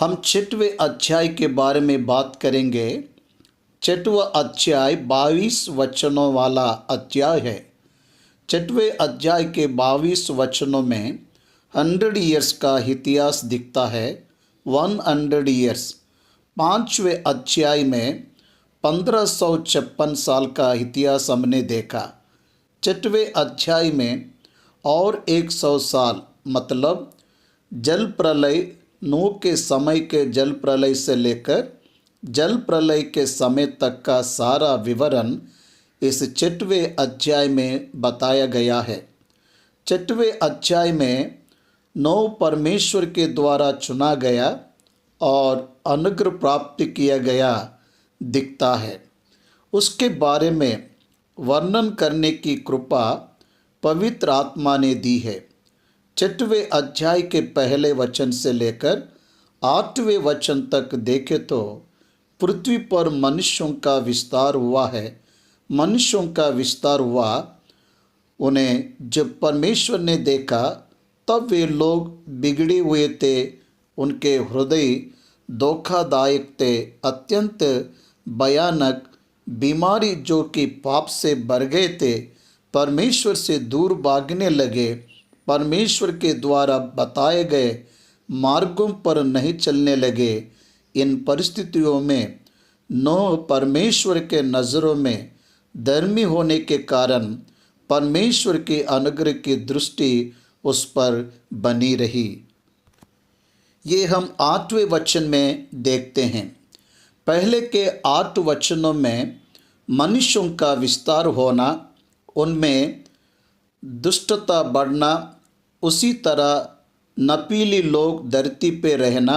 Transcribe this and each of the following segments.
हम 6वें अध्याय के बारे में बात करेंगे। 6वां अध्याय 22 वचनों वाला अध्याय है। 6वें अध्याय के 22 वचनों में 100 ईयर्स का इतिहास दिखता है। 100 ईयर्स। 5वें अध्याय में 1556 साल का इतिहास हमने देखा। 6वें अध्याय में और 100 साल मतलब जल प्रलय, नूह के समय के जल प्रलय से लेकर जल प्रलय के समय तक का सारा विवरण इस 6वें अध्याय में बताया गया है। 6वें अध्याय में नूह परमेश्वर के द्वारा चुना गया और अनुग्रह प्राप्त किया गया दिखता है। उसके बारे में वर्णन करने की कृपा पवित्र आत्मा ने दी है। 6वें अध्याय के पहले वचन से लेकर 8वें वचन तक देखें तो पृथ्वी पर मनुष्यों का विस्तार हुआ है। मनुष्यों का विस्तार हुआ। उन्हें जब परमेश्वर ने देखा तब वे लोग बिगड़े हुए थे। उनके हृदय धोखादायक थे, अत्यंत भयानक बीमारी जो कि पाप से भर गए थे, परमेश्वर से दूर भागने लगे, परमेश्वर के द्वारा बताए गए मार्गों पर नहीं चलने लगे। इन परिस्थितियों में नूह परमेश्वर के नज़रों में धर्मी होने के कारण परमेश्वर के अनुग्रह की दृष्टि उस पर बनी रही। ये हम 8वें वचन में देखते हैं। पहले के 8 वचनों में मनुष्यों का विस्तार होना, उनमें दुष्टता बढ़ना, उसी तरह नपीली लोग धरती पे रहना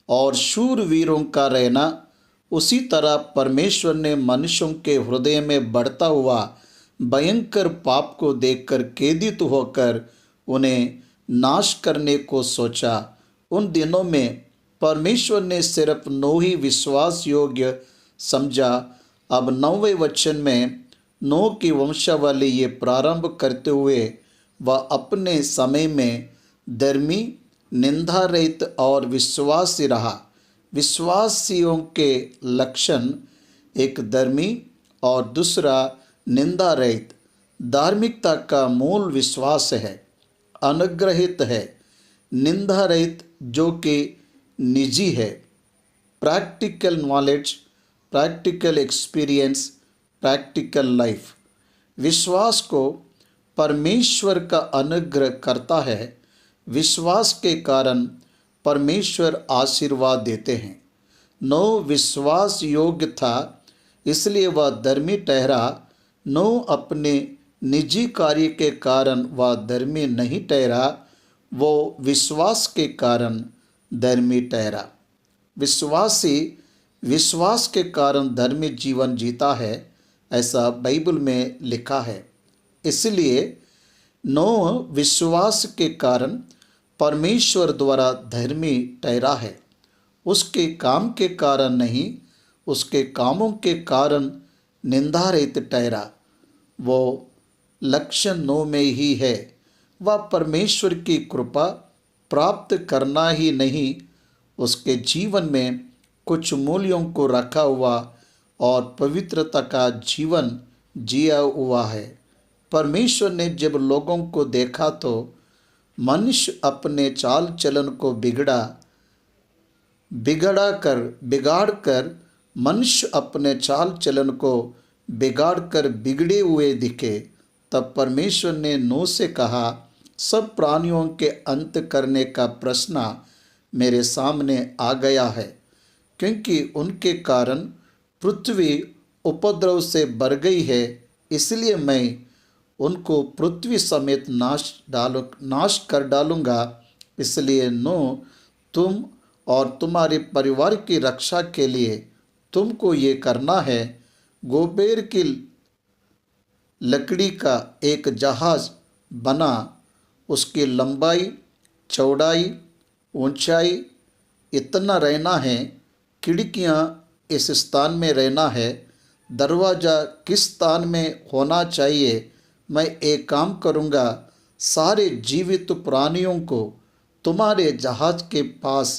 और शूरवीरों का रहना, उसी तरह परमेश्वर ने मनुष्यों के हृदय में बढ़ता हुआ भयंकर पाप को देखकर खेदित होकर उन्हें नाश करने को सोचा। उन दिनों में परमेश्वर ने सिर्फ नूह ही विश्वास योग्य समझा। अब 9वें वचन में नूह की वंशावली ये प्रारंभ करते हुए वह अपने समय में धर्मी, निंदा रहित और विश्वासी रहा। विश्वासियों के लक्षण एक धर्मी और दूसरा निंदा रहित। धार्मिकता का मूल विश्वास है, अनुग्रहित है, निंदा रहित जो कि निजी है। Practical knowledge, practical experience, practical life. विश्वास को परमेश्वर का अनुग्रह करता है। विश्वास के कारण परमेश्वर आशीर्वाद देते हैं। नूह विश्वास योग्य था, इसलिए वह धर्मी ठहरा। नूह अपने निजी कार्य के कारण वह धर्मी नहीं ठहरा, वो विश्वास के कारण धर्मी ठहरा। विश्वासी विश्वास के कारण धर्मी जीवन जीता है, ऐसा बाइबल में लिखा है। इसलिए नूह विश्वास के कारण परमेश्वर द्वारा धर्मी ठहरा है। उसके काम के कारण नहीं, उसके कामों के कारण निंदा रहित ठहरा। वो लक्षण नूह में ही है। वह परमेश्वर की कृपा प्राप्त करना ही नहीं, उसके जीवन में कुछ मूल्यों को रखा हुआ और पवित्रता का जीवन जिया हुआ है। परमेश्वर ने जब लोगों को देखा तो मनुष्य अपने चाल चलन को बिगाड़ कर मनुष्य अपने चाल चलन को बिगाड़ कर बिगड़े हुए दिखे, तब परमेश्वर ने नूह से कहा, सब प्राणियों के अंत करने का प्रश्न मेरे सामने आ गया है, क्योंकि उनके कारण पृथ्वी उपद्रव से भर गई है। इसलिए मैं उनको पृथ्वी समेत नाश कर डालूंगा। इसलिए नूह, तुम और तुम्हारे परिवार की रक्षा के लिए तुमको ये करना है, गोबेर की लकड़ी का एक जहाज बना, उसकी लंबाई, चौड़ाई, ऊंचाई इतना रहना है, खिड़कियां इस स्थान में रहना है, दरवाज़ा किस स्थान में होना चाहिए। मैं एक काम करूँगा, सारे जीवित प्राणियों को तुम्हारे जहाज के पास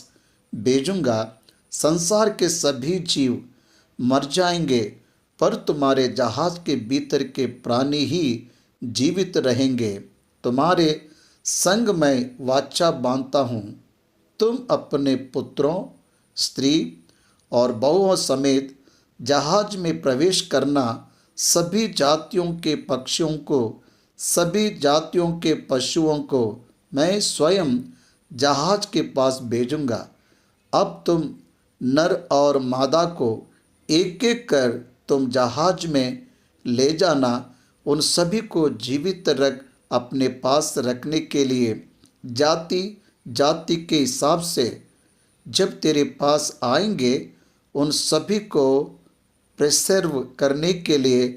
भेजूंगा। संसार के सभी जीव मर जाएंगे, पर तुम्हारे जहाज के भीतर के प्राणी ही जीवित रहेंगे। तुम्हारे संग मैं वाचा बांधता हूँ। तुम अपने पुत्रों, स्त्री और बहुओं समेत जहाज में प्रवेश करना। सभी जातियों के पक्षियों को, सभी जातियों के पशुओं को मैं स्वयं जहाज के पास भेजूंगा। अब तुम नर और मादा को एक एक कर तुम जहाज में ले जाना। उन सभी को जीवित रख अपने पास रखने के लिए जाति जाति के हिसाब से जब तेरे पास आएंगे, उन सभी को प्रिसर्व करने के लिए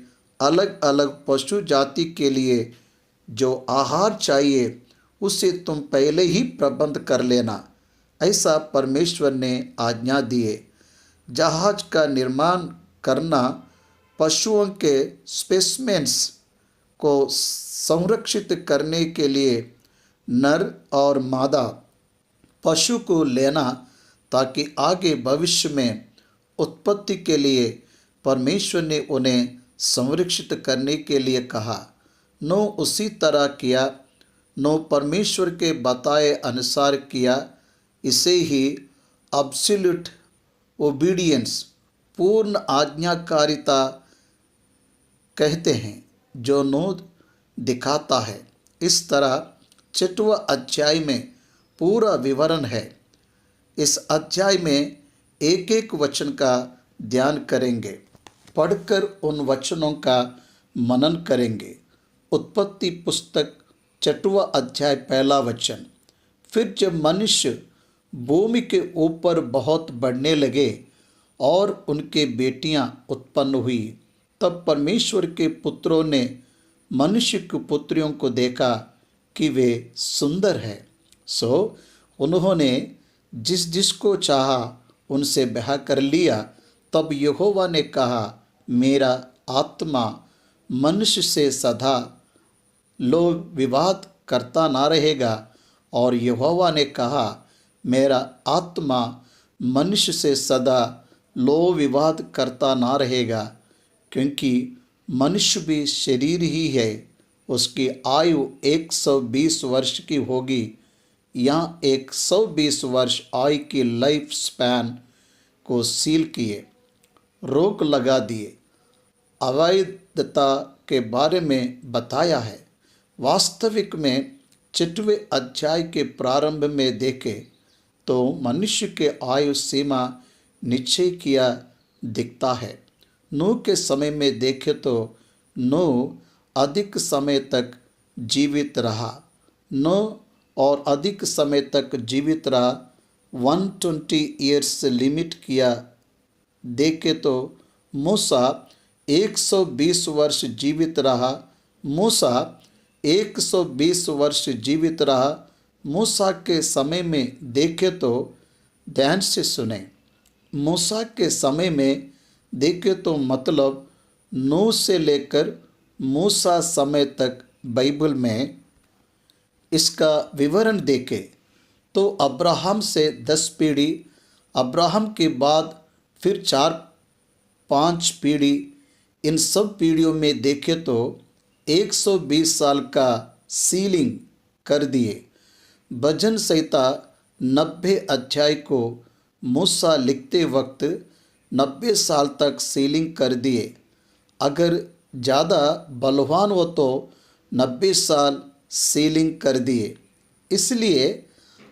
अलग अलग पशु जाति के लिए जो आहार चाहिए उसे तुम पहले ही प्रबंध कर लेना। ऐसा परमेश्वर ने आज्ञा दिए। जहाज का निर्माण करना, पशुओं के स्पेसिमेंस को संरक्षित करने के लिए नर और मादा पशु को लेना, ताकि आगे भविष्य में उत्पत्ति के लिए परमेश्वर ने उन्हें संरक्षित करने के लिए कहा। नूह उसी तरह किया। नूह परमेश्वर के बताए अनुसार किया। इसे ही एब्सोल्यूट ओबीडियंस, पूर्ण आज्ञाकारिता कहते हैं, जो नूह दिखाता है। इस तरह 6वां अध्याय में पूरा विवरण है। इस अध्याय में एक एक वचन का ध्यान करेंगे, पढ़कर उन वचनों का मनन करेंगे। उत्पत्ति पुस्तक 6वां अध्याय 1 वचन। फिर जब मनुष्य भूमि के ऊपर बहुत बढ़ने लगे और उनके बेटियां उत्पन्न हुई, तब परमेश्वर के पुत्रों ने मनुष्य की पुत्रियों को देखा कि वे सुंदर हैं। सो उन्होंने जिस जिसको चाहा उनसे ब्याह कर लिया। तब यहोवा ने कहा, मेरा आत्मा मनुष्य से सदा लो विवाद करता ना रहेगा। और यहोवा ने कहा, मेरा आत्मा मनुष्य से सदा लो विवाद करता ना रहेगा, क्योंकि मनुष्य भी शरीर ही है। उसकी आयु 120 वर्ष की होगी। यहाँ 120 वर्ष आयु की लाइफ स्पैन को सील किए, रोक लगा दिए, अवैधता के बारे में बताया है। वास्तविक में 6वें अध्याय के प्रारंभ में देखें तो मनुष्य के आयु सीमा निश्चय किया दिखता है। नूह के समय में देखें तो नूह अधिक समय तक जीवित रहा। नूह और अधिक समय तक जीवित रहा। 120 ईयर्स लिमिट किया देखे तो मूसा 120 वर्ष जीवित रहा। मूसा 120 वर्ष जीवित रहा। मूसा के समय में देखे तो ध्यान से सुने। मूसा के समय में देखे तो मतलब नूह से लेकर मूसा समय तक बाइबल में इसका विवरण देखें तो अब्राहम से 10 पीढ़ी, अब्राहम के बाद फिर 4-5 पीढ़ी, इन सब पीढ़ियों में देखें तो 120 साल का सीलिंग कर दिए। भजन संहिता 90 अध्याय को मूसा लिखते वक्त 90 साल तक सीलिंग कर दिए। अगर ज़्यादा बलवान हो तो 90 साल सीलिंग कर दिए। इसलिए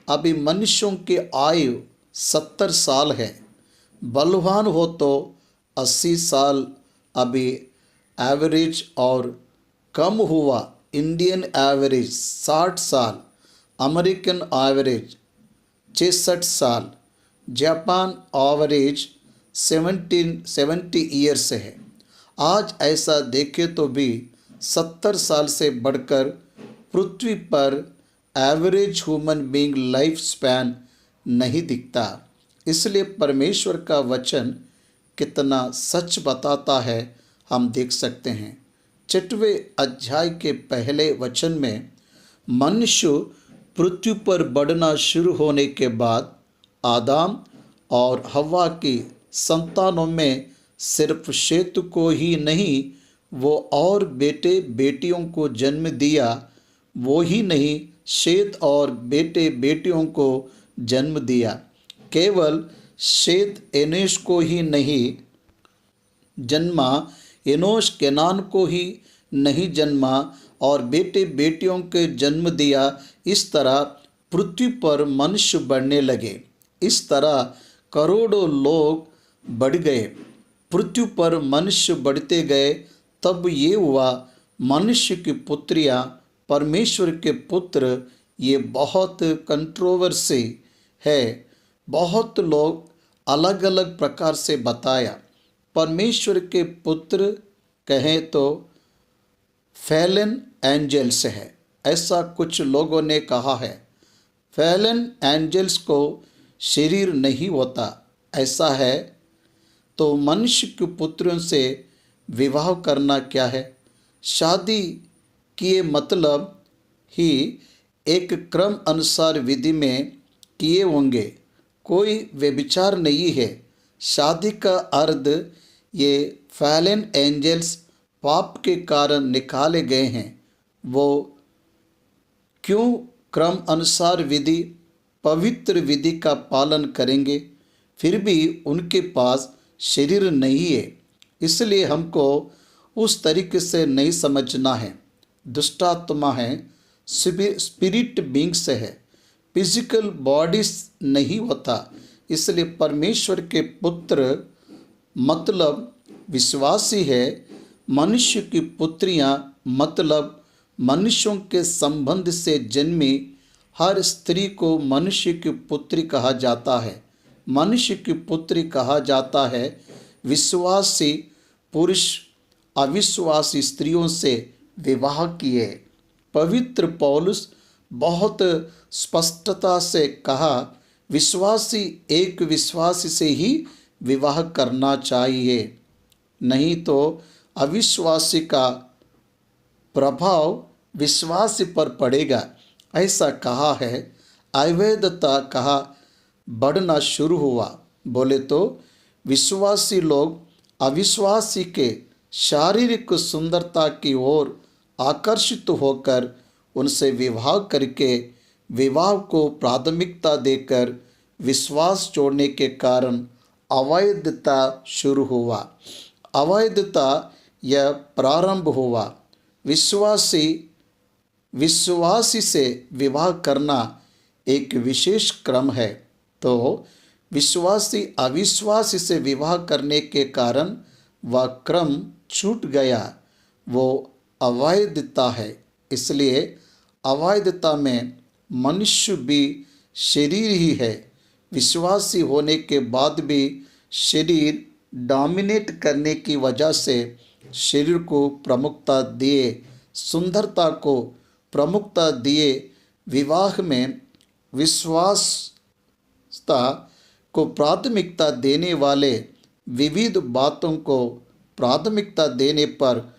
अभी मनुष्यों की आयु 70 साल है। बलवान हो तो 80 साल अभी एवरेज, और कम हुआ इंडियन एवरेज 60 साल, अमेरिकन एवरेज 66 साल, जापान एवरेज 70 ईयर्स है। आज ऐसा देखें तो भी 70 साल से बढ़कर पृथ्वी पर average human being life span नहीं दिखता। इसलिए परमेश्वर का वचन कितना सच बताता है हम देख सकते हैं। 6वें अध्याय के पहले वचन में मनुष्य पृथ्वी पर बढ़ना शुरू होने के बाद आदम और हव्वा की संतानों में सिर्फ शेत को ही नहीं, वो और बेटे बेटियों को जन्म दिया। वो ही नहीं, शेत और बेटे बेटियों को जन्म दिया। केवल शेत एनोश को ही नहीं जन्मा, एनोश केनान को ही नहीं जन्मा और बेटे बेटियों के जन्म दिया। इस तरह पृथ्वी पर मनुष्य बढ़ने लगे। इस तरह करोड़ों लोग बढ़ गए। पृथ्वी पर मनुष्य बढ़ते गए। तब ये हुआ, मनुष्य की पुत्रियां परमेश्वर के पुत्र। ये बहुत कंट्रोवर्सी है। बहुत लोग अलग अलग प्रकार से बताया। परमेश्वर के पुत्र कहें तो फैलन एंजल्स है, ऐसा कुछ लोगों ने कहा है। फैलन एंजल्स को शरीर नहीं होता, ऐसा है। तो मनुष्य के पुत्रों से विवाह करना क्या है? शादी किए मतलब ही एक क्रम अनुसार विधि में किए होंगे, कोई व्यभिचार नहीं है। शादी का अर्थ ये फैलन एंजल्स पाप के कारण निकाले गए हैं। वो क्यों क्रम अनुसार विधि, पवित्र विधि का पालन करेंगे? फिर भी उनके पास शरीर नहीं है, इसलिए हमको उस तरीके से नहीं समझना है। दुष्टात्मा है, स्पिरिट बींग्स है, फिजिकल बॉडीज नहीं होता। इसलिए परमेश्वर के पुत्र मतलब विश्वासी है। मनुष्य की पुत्रियां मतलब मनुष्यों के संबंध से जन्मी हर स्त्री को मनुष्य की पुत्री कहा जाता है। मनुष्य की पुत्री कहा जाता है। विश्वासी पुरुष अविश्वासी स्त्रियों से विवाह किए। पवित्र पौलुस बहुत स्पष्टता से कहा, विश्वासी एक विश्वासी से ही विवाह करना चाहिए, नहीं तो अविश्वासी का प्रभाव विश्वासी पर पड़ेगा। ऐसा कहा है। अवैधता कहा बढ़ना शुरू हुआ। बोले तो विश्वासी लोग अविश्वासी के शारीरिक सुंदरता की ओर आकर्षित होकर उनसे विवाह करके विवाह को प्राथमिकता देकर विश्वास जोड़ने के कारण अवैधता शुरू हुआ। अवैधता यह प्रारंभ हुआ। विश्वासी से विवाह करना एक विशेष क्रम है। तो विश्वासी अविश्वासी से विवाह करने के कारण वह क्रम छूट गया, वो अवैधता है। इसलिए अवैधता में मनुष्य भी शरीर ही है। विश्वासी होने के बाद भी शरीर डोमिनेट करने की वजह से शरीर को प्रमुखता दिए, सुंदरता को प्रमुखता दिए, विवाह में विश्वासता को प्राथमिकता देने वाले विविध बातों को प्राथमिकता देने पर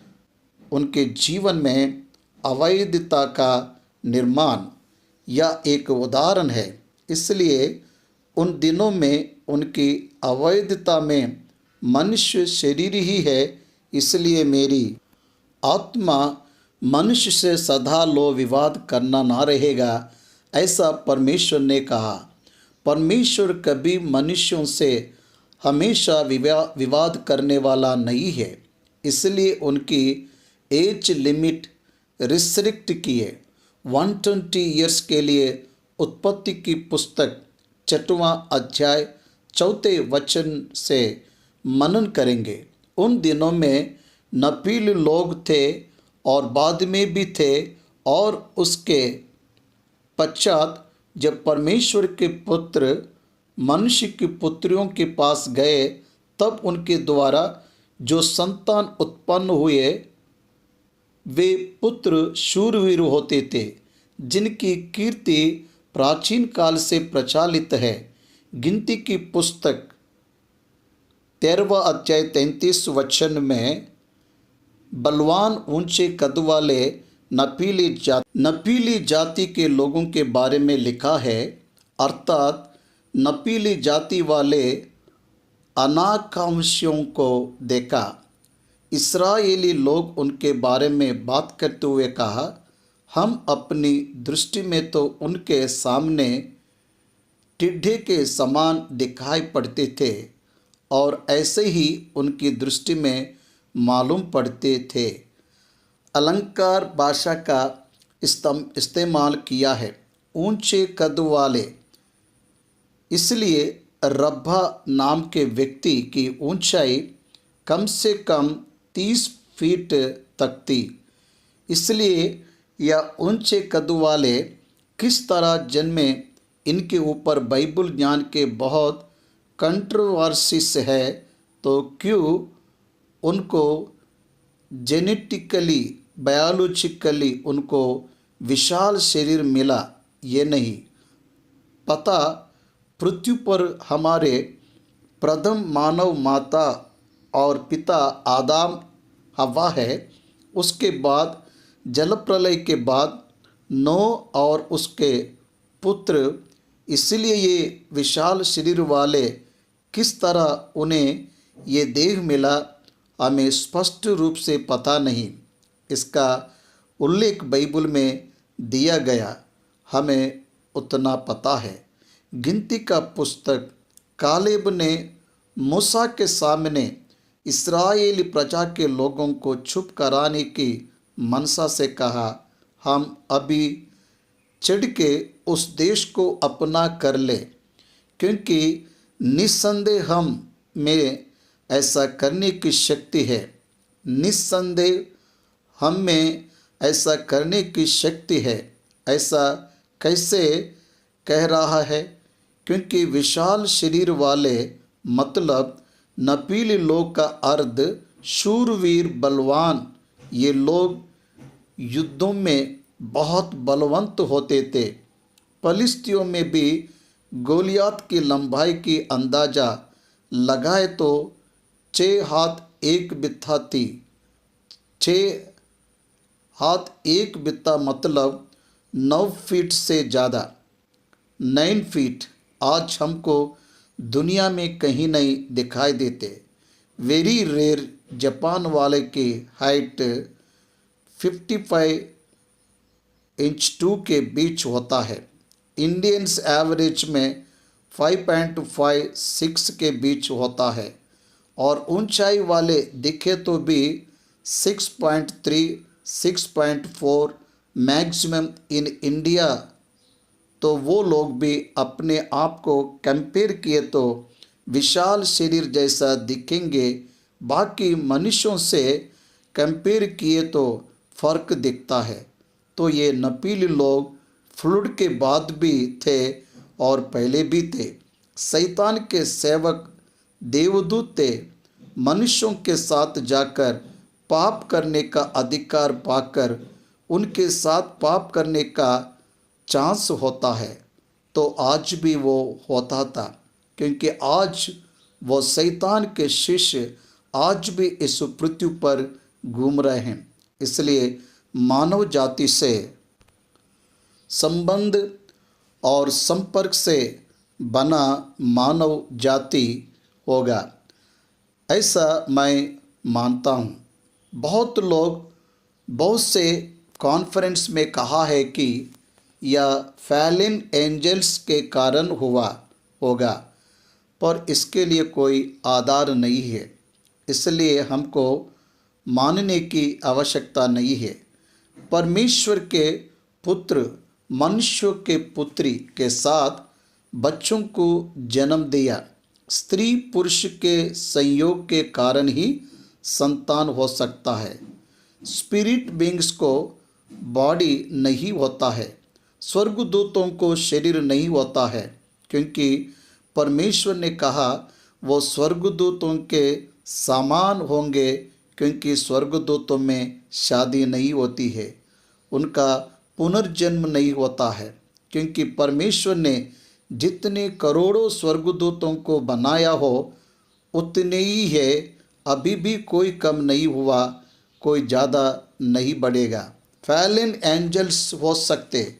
उनके जीवन में अवैधता का निर्माण यह एक उदाहरण है। इसलिए उन दिनों में उनकी अवैधता में मनुष्य शरीर ही है। इसलिए मेरी आत्मा मनुष्य से सदा लो विवाद करना ना रहेगा, ऐसा परमेश्वर ने कहा। परमेश्वर कभी मनुष्यों से हमेशा विवाद करने वाला नहीं है। इसलिए उनकी एज लिमिट रिस्ट्रिक्ट किए 120 ईयर्स के लिए। उत्पत्ति की पुस्तक 6वां अध्याय 4 वचन से मनन करेंगे। उन दिनों में नपील लोग थे और बाद में भी थे, और उसके पश्चात जब परमेश्वर के पुत्र मनुष्य की पुत्रियों के पास गए, तब उनके द्वारा जो संतान उत्पन्न हुए वे पुत्र शूरवीर होते थे, जिनकी कीर्ति प्राचीन काल से प्रचलित है। गिनती की पुस्तक 13वां अध्याय 33 वचन में बलवान ऊंचे कद वाले नपीली जाति के लोगों के बारे में लिखा है, अर्थात नपीली जाति वाले अनाकांक्षियों को देखा। इस्राएली लोग उनके बारे में बात करते हुए कहा, हम अपनी दृष्टि में तो उनके सामने टिड्ढे के समान दिखाई पड़ते थे और ऐसे ही उनकी दृष्टि में मालूम पड़ते थे। अलंकार भाषा का इस्तेमाल किया है, ऊंचे कद वाले। इसलिए रब्बा नाम के व्यक्ति की ऊंचाई कम से कम 30 फीट तक थी। इसलिए यह ऊंचे कद वाले किस तरह जन्मे, इनके ऊपर बाइबल ज्ञान के बहुत कंट्रोवर्सीज है। तो क्यों उनको जेनेटिकली बायोलॉजिकली उनको विशाल शरीर मिला, ये नहीं पता। पृथ्वी पर हमारे प्रथम मानव माता और पिता आदम हव्वा है। उसके बाद जल प्रलय के बाद नूह और उसके पुत्र। इसलिए ये विशाल शरीर वाले किस तरह उन्हें ये देह मिला, हमें स्पष्ट रूप से पता नहीं। इसका उल्लेख बाइबल में दिया गया, हमें उतना पता है। गिनती का पुस्तक, कालेब ने मूसा के सामने इस्राएली प्रजा के लोगों को चुप कराने की मनसा से कहा, हम अभी चढ़ के उस देश को अपना कर ले, क्योंकि निस्संदेह हम में ऐसा करने की शक्ति है। निस्संदेह हम में ऐसा करने की शक्ति है। ऐसा कैसे कह रहा है? क्योंकि विशाल शरीर वाले मतलब नपीले लोग का अर्थ शूरवीर, बलवान। ये लोग युद्धों में बहुत बलवंत होते थे। फलिस्तियों में भी गोलियत की लंबाई की अंदाज़ा लगाए तो 6 हाथ 1 बित्ता थी। 6 हाथ 1 बित्ता मतलब 9 फीट से ज़्यादा, 9 फीट आज हमको दुनिया में कहीं नहीं दिखाई देते। Very rare. जापान वाले की हाइट 55 इंच 2 के बीच होता है। इंडियंस एवरेज में 5.56 के बीच होता है और ऊंचाई वाले दिखे तो भी 6.3 6.4 मैक्सिमम इन इंडिया। तो वो लोग भी अपने आप को कंपेयर किए तो विशाल शरीर जैसा दिखेंगे, बाकी मनुष्यों से कंपेयर किए तो फर्क दिखता है। तो ये नपीले लोग फ्लूड के बाद भी थे और पहले भी थे। शैतान के सेवक देवदूत थे। मनुष्यों के साथ जाकर पाप करने का अधिकार पाकर उनके साथ पाप करने का चांस होता है। तो आज भी वो होता था, क्योंकि आज वो शैतान के शिष्य आज भी इस पृथ्वी पर घूम रहे हैं। इसलिए मानव जाति से संबंध और संपर्क से बना मानव जाति होगा, ऐसा मैं मानता हूँ। बहुत लोग बहुत से कॉन्फ्रेंस में कहा है कि यह फैलिन एंजल्स के कारण हुआ होगा, पर इसके लिए कोई आधार नहीं है। इसलिए हमको मानने की आवश्यकता नहीं है। परमेश्वर के पुत्र मनुष्य के पुत्री के साथ बच्चों को जन्म दिया। स्त्री पुरुष के संयोग के कारण ही संतान हो सकता है। स्पिरिट बीइंग्स को बॉडी नहीं होता है। स्वर्गदूतों को शरीर नहीं होता है, क्योंकि परमेश्वर ने कहा वो स्वर्गदूतों के समान होंगे, क्योंकि स्वर्गदूतों में शादी नहीं होती है, उनका पुनर्जन्म नहीं होता है। क्योंकि परमेश्वर ने जितने करोड़ों स्वर्गदूतों को बनाया हो उतने ही है, अभी भी कोई कम नहीं हुआ, कोई ज़्यादा नहीं बढ़ेगा। फैलन एंजल्स हो सकते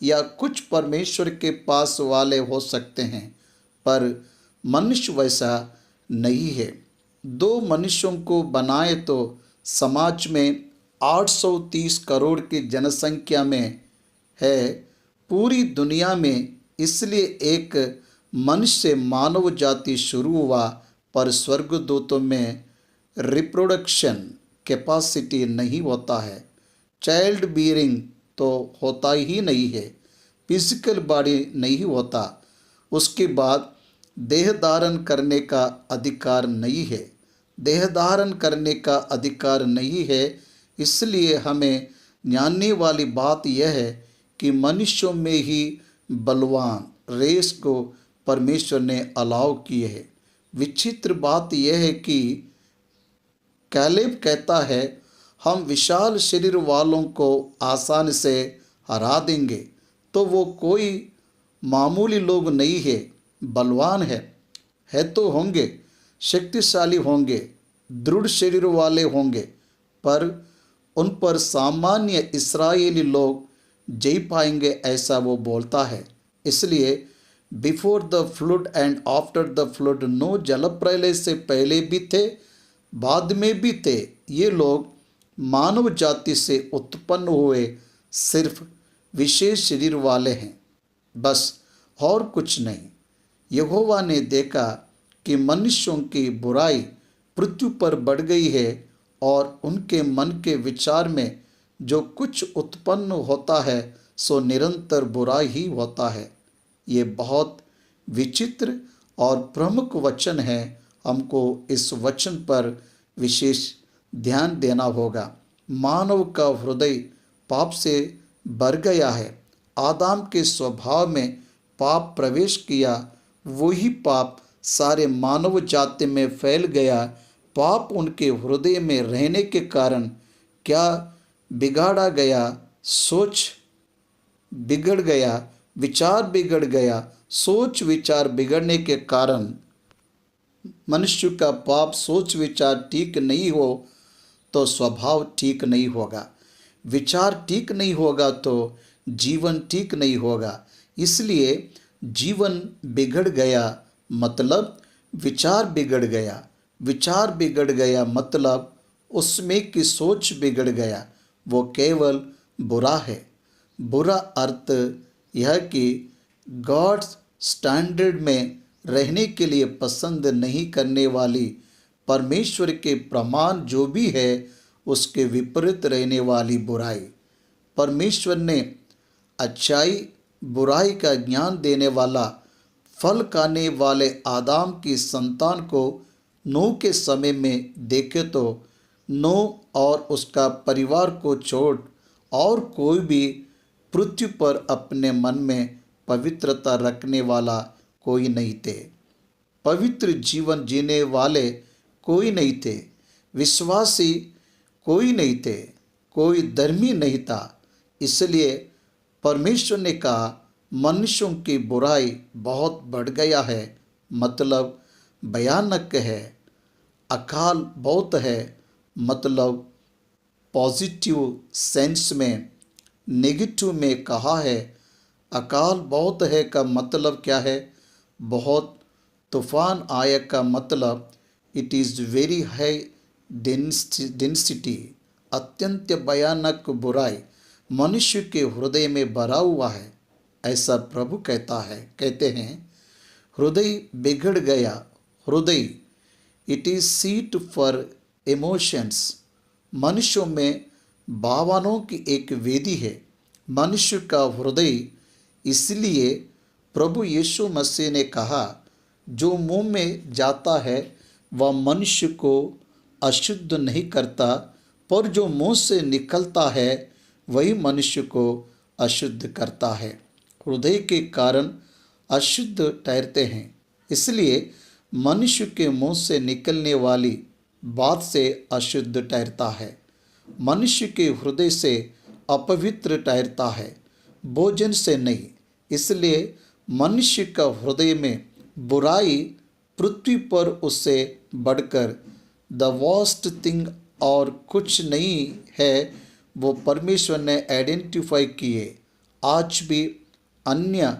या कुछ परमेश्वर के पास वाले हो सकते हैं, पर मनुष्य वैसा नहीं है। दो मनुष्यों को बनाए तो समाज में 830 करोड़ की जनसंख्या में है पूरी दुनिया में, इसलिए एक मनुष्य से मानव जाति शुरू हुआ, पर स्वर्गदूतों में रिप्रोडक्शन कैपेसिटी नहीं होता है। चाइल्ड बीयरिंग तो होता ही नहीं है, फिजिकल बॉडी नहीं होता, उसके बाद देह धारण करने का अधिकार नहीं है, देह धारण करने का अधिकार नहीं है। इसलिए हमें जानने वाली बात यह है कि मनुष्यों में ही बलवान रेस को परमेश्वर ने अलाउ किए है। विचित्र बात यह है कि कैलेब कहता है हम विशाल शरीर वालों को आसानी से हरा देंगे, तो वो कोई मामूली लोग नहीं है, बलवान है तो होंगे, शक्तिशाली होंगे, दृढ़ शरीर वाले होंगे, पर उन पर सामान्य इस्राएली लोग जय पाएंगे, ऐसा वो बोलता है। इसलिए before the flood and after the flood, no जलप्रलय से पहले भी थे, बाद में भी थे, ये लोग मानव जाति से उत्पन्न हुए सिर्फ विशेष शरीर वाले हैं, बस और कुछ नहीं। यहोवा ने देखा कि मनुष्यों की बुराई पृथ्वी पर बढ़ गई है और उनके मन के विचार में जो कुछ उत्पन्न होता है सो निरंतर बुरा ही होता है। ये बहुत विचित्र और प्रमुख वचन है, हमको इस वचन पर विशेष ध्यान देना होगा। मानव का हृदय पाप से भर गया है, आदम के स्वभाव में पाप प्रवेश किया, वही पाप सारे मानव जाति में फैल गया। पाप उनके हृदय में रहने के कारण क्या बिगाड़ा गया, सोच बिगड़ गया, विचार बिगड़ गया। सोच विचार बिगड़ने के कारण मनुष्य का पाप, सोच विचार ठीक नहीं हो तो स्वभाव ठीक नहीं होगा, विचार ठीक नहीं होगा तो जीवन ठीक नहीं होगा। इसलिए जीवन बिगड़ गया मतलब विचार बिगड़ गया, विचार बिगड़ गया मतलब उसमें की सोच बिगड़ गया, वो केवल बुरा है। बुरा अर्थ यह कि गॉड्स स्टैंडर्ड में रहने के लिए पसंद नहीं करने वाली, परमेश्वर के प्रमाण जो भी है उसके विपरीत रहने वाली बुराई। परमेश्वर ने अच्छाई बुराई का ज्ञान देने वाला फल खाने वाले आदम की संतान को नूह के समय में देखे तो नूह और उसका परिवार को छोड़ और कोई भी पृथ्वी पर अपने मन में पवित्रता रखने वाला कोई नहीं थे, पवित्र जीवन जीने वाले कोई नहीं थे, विश्वासी कोई नहीं थे, कोई धर्मी नहीं था। इसलिए परमेश्वर ने कहा मनुष्यों की बुराई बहुत बढ़ गया है, मतलब भयानक है। अकाल बहुत है मतलब पॉजिटिव सेंस में, नेगेटिव में कहा है। अकाल बहुत है का मतलब क्या है? बहुत तूफान आया का मतलब it is very high density, अत्यंत भयानक बुराई मनुष्य के हृदय में भरा हुआ है, ऐसा प्रभु कहते हैं हृदय बिगड़ गया। हृदय it is seat for emotions, मनुष्यों में भावनाओं की एक वेदी है। मनुष्य का हृदय, इसलिए प्रभु यीशु मसीह ने कहा जो मुंह में जाता है वह मनुष्य को अशुद्ध नहीं करता, पर जो मुंह से निकलता है वही मनुष्य को अशुद्ध करता है। हृदय के कारण अशुद्ध ठहरते हैं, इसलिए मनुष्य के मुंह से निकलने वाली बात से अशुद्ध ठहरता है। मनुष्य के हृदय से अपवित्र ठहरता है, भोजन से नहीं। इसलिए मनुष्य का हृदय में बुराई पृथ्वी पर उससे बढ़कर द वर्स्ट थिंग और कुछ नहीं है, वो परमेश्वर ने आइडेंटिफाई किए। आज भी अन्य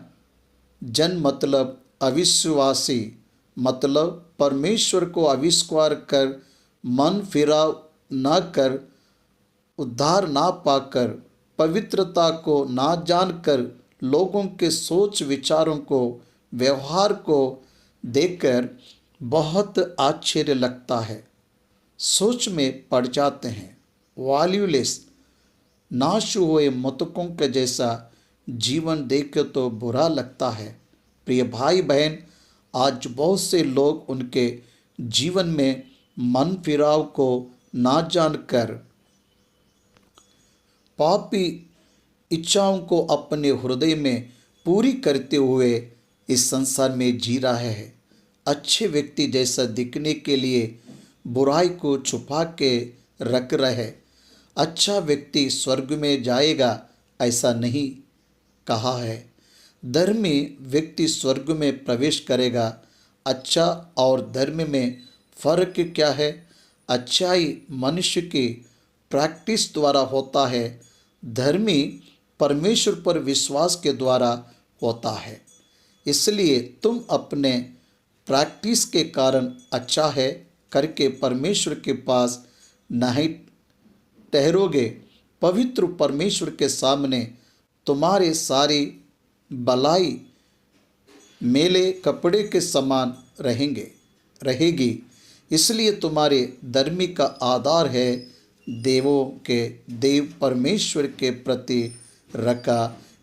जन मतलब अविश्वासी मतलब परमेश्वर को अविश्वास कर, मन फिराव न कर, उद्धार ना पाकर, पवित्रता को ना जानकर, लोगों के सोच विचारों को, व्यवहार को देखकर बहुत आश्चर्य लगता है। सोच में पड़ जाते हैं। वैल्यूलेस, नाश हुए मृतकों के जैसा जीवन देख तो बुरा लगता है। प्रिय भाई बहन, आज बहुत से लोग उनके जीवन में मन फिराव को ना जानकर पापी इच्छाओं को अपने हृदय में पूरी करते हुए इस संसार में जी रहे हैं। अच्छे व्यक्ति जैसा दिखने के लिए बुराई को छुपा के रख रहे। अच्छा व्यक्ति स्वर्ग में जाएगा ऐसा नहीं कहा है। धर्मी व्यक्ति स्वर्ग में प्रवेश करेगा। अच्छा और धर्म में फर्क क्या है? अच्छाई मनुष्य की प्रैक्टिस द्वारा होता है, धर्मी परमेश्वर पर विश्वास के द्वारा होता है। इसलिए तुम अपने प्रैक्टिस के कारण अच्छा है करके परमेश्वर के पास नहीं ठहरोगे। पवित्र परमेश्वर के सामने तुम्हारे सारी भलाई मेले कपड़े के समान रहेगी। इसलिए तुम्हारे धर्मी का आधार है देवों के देव परमेश्वर के प्रति रखा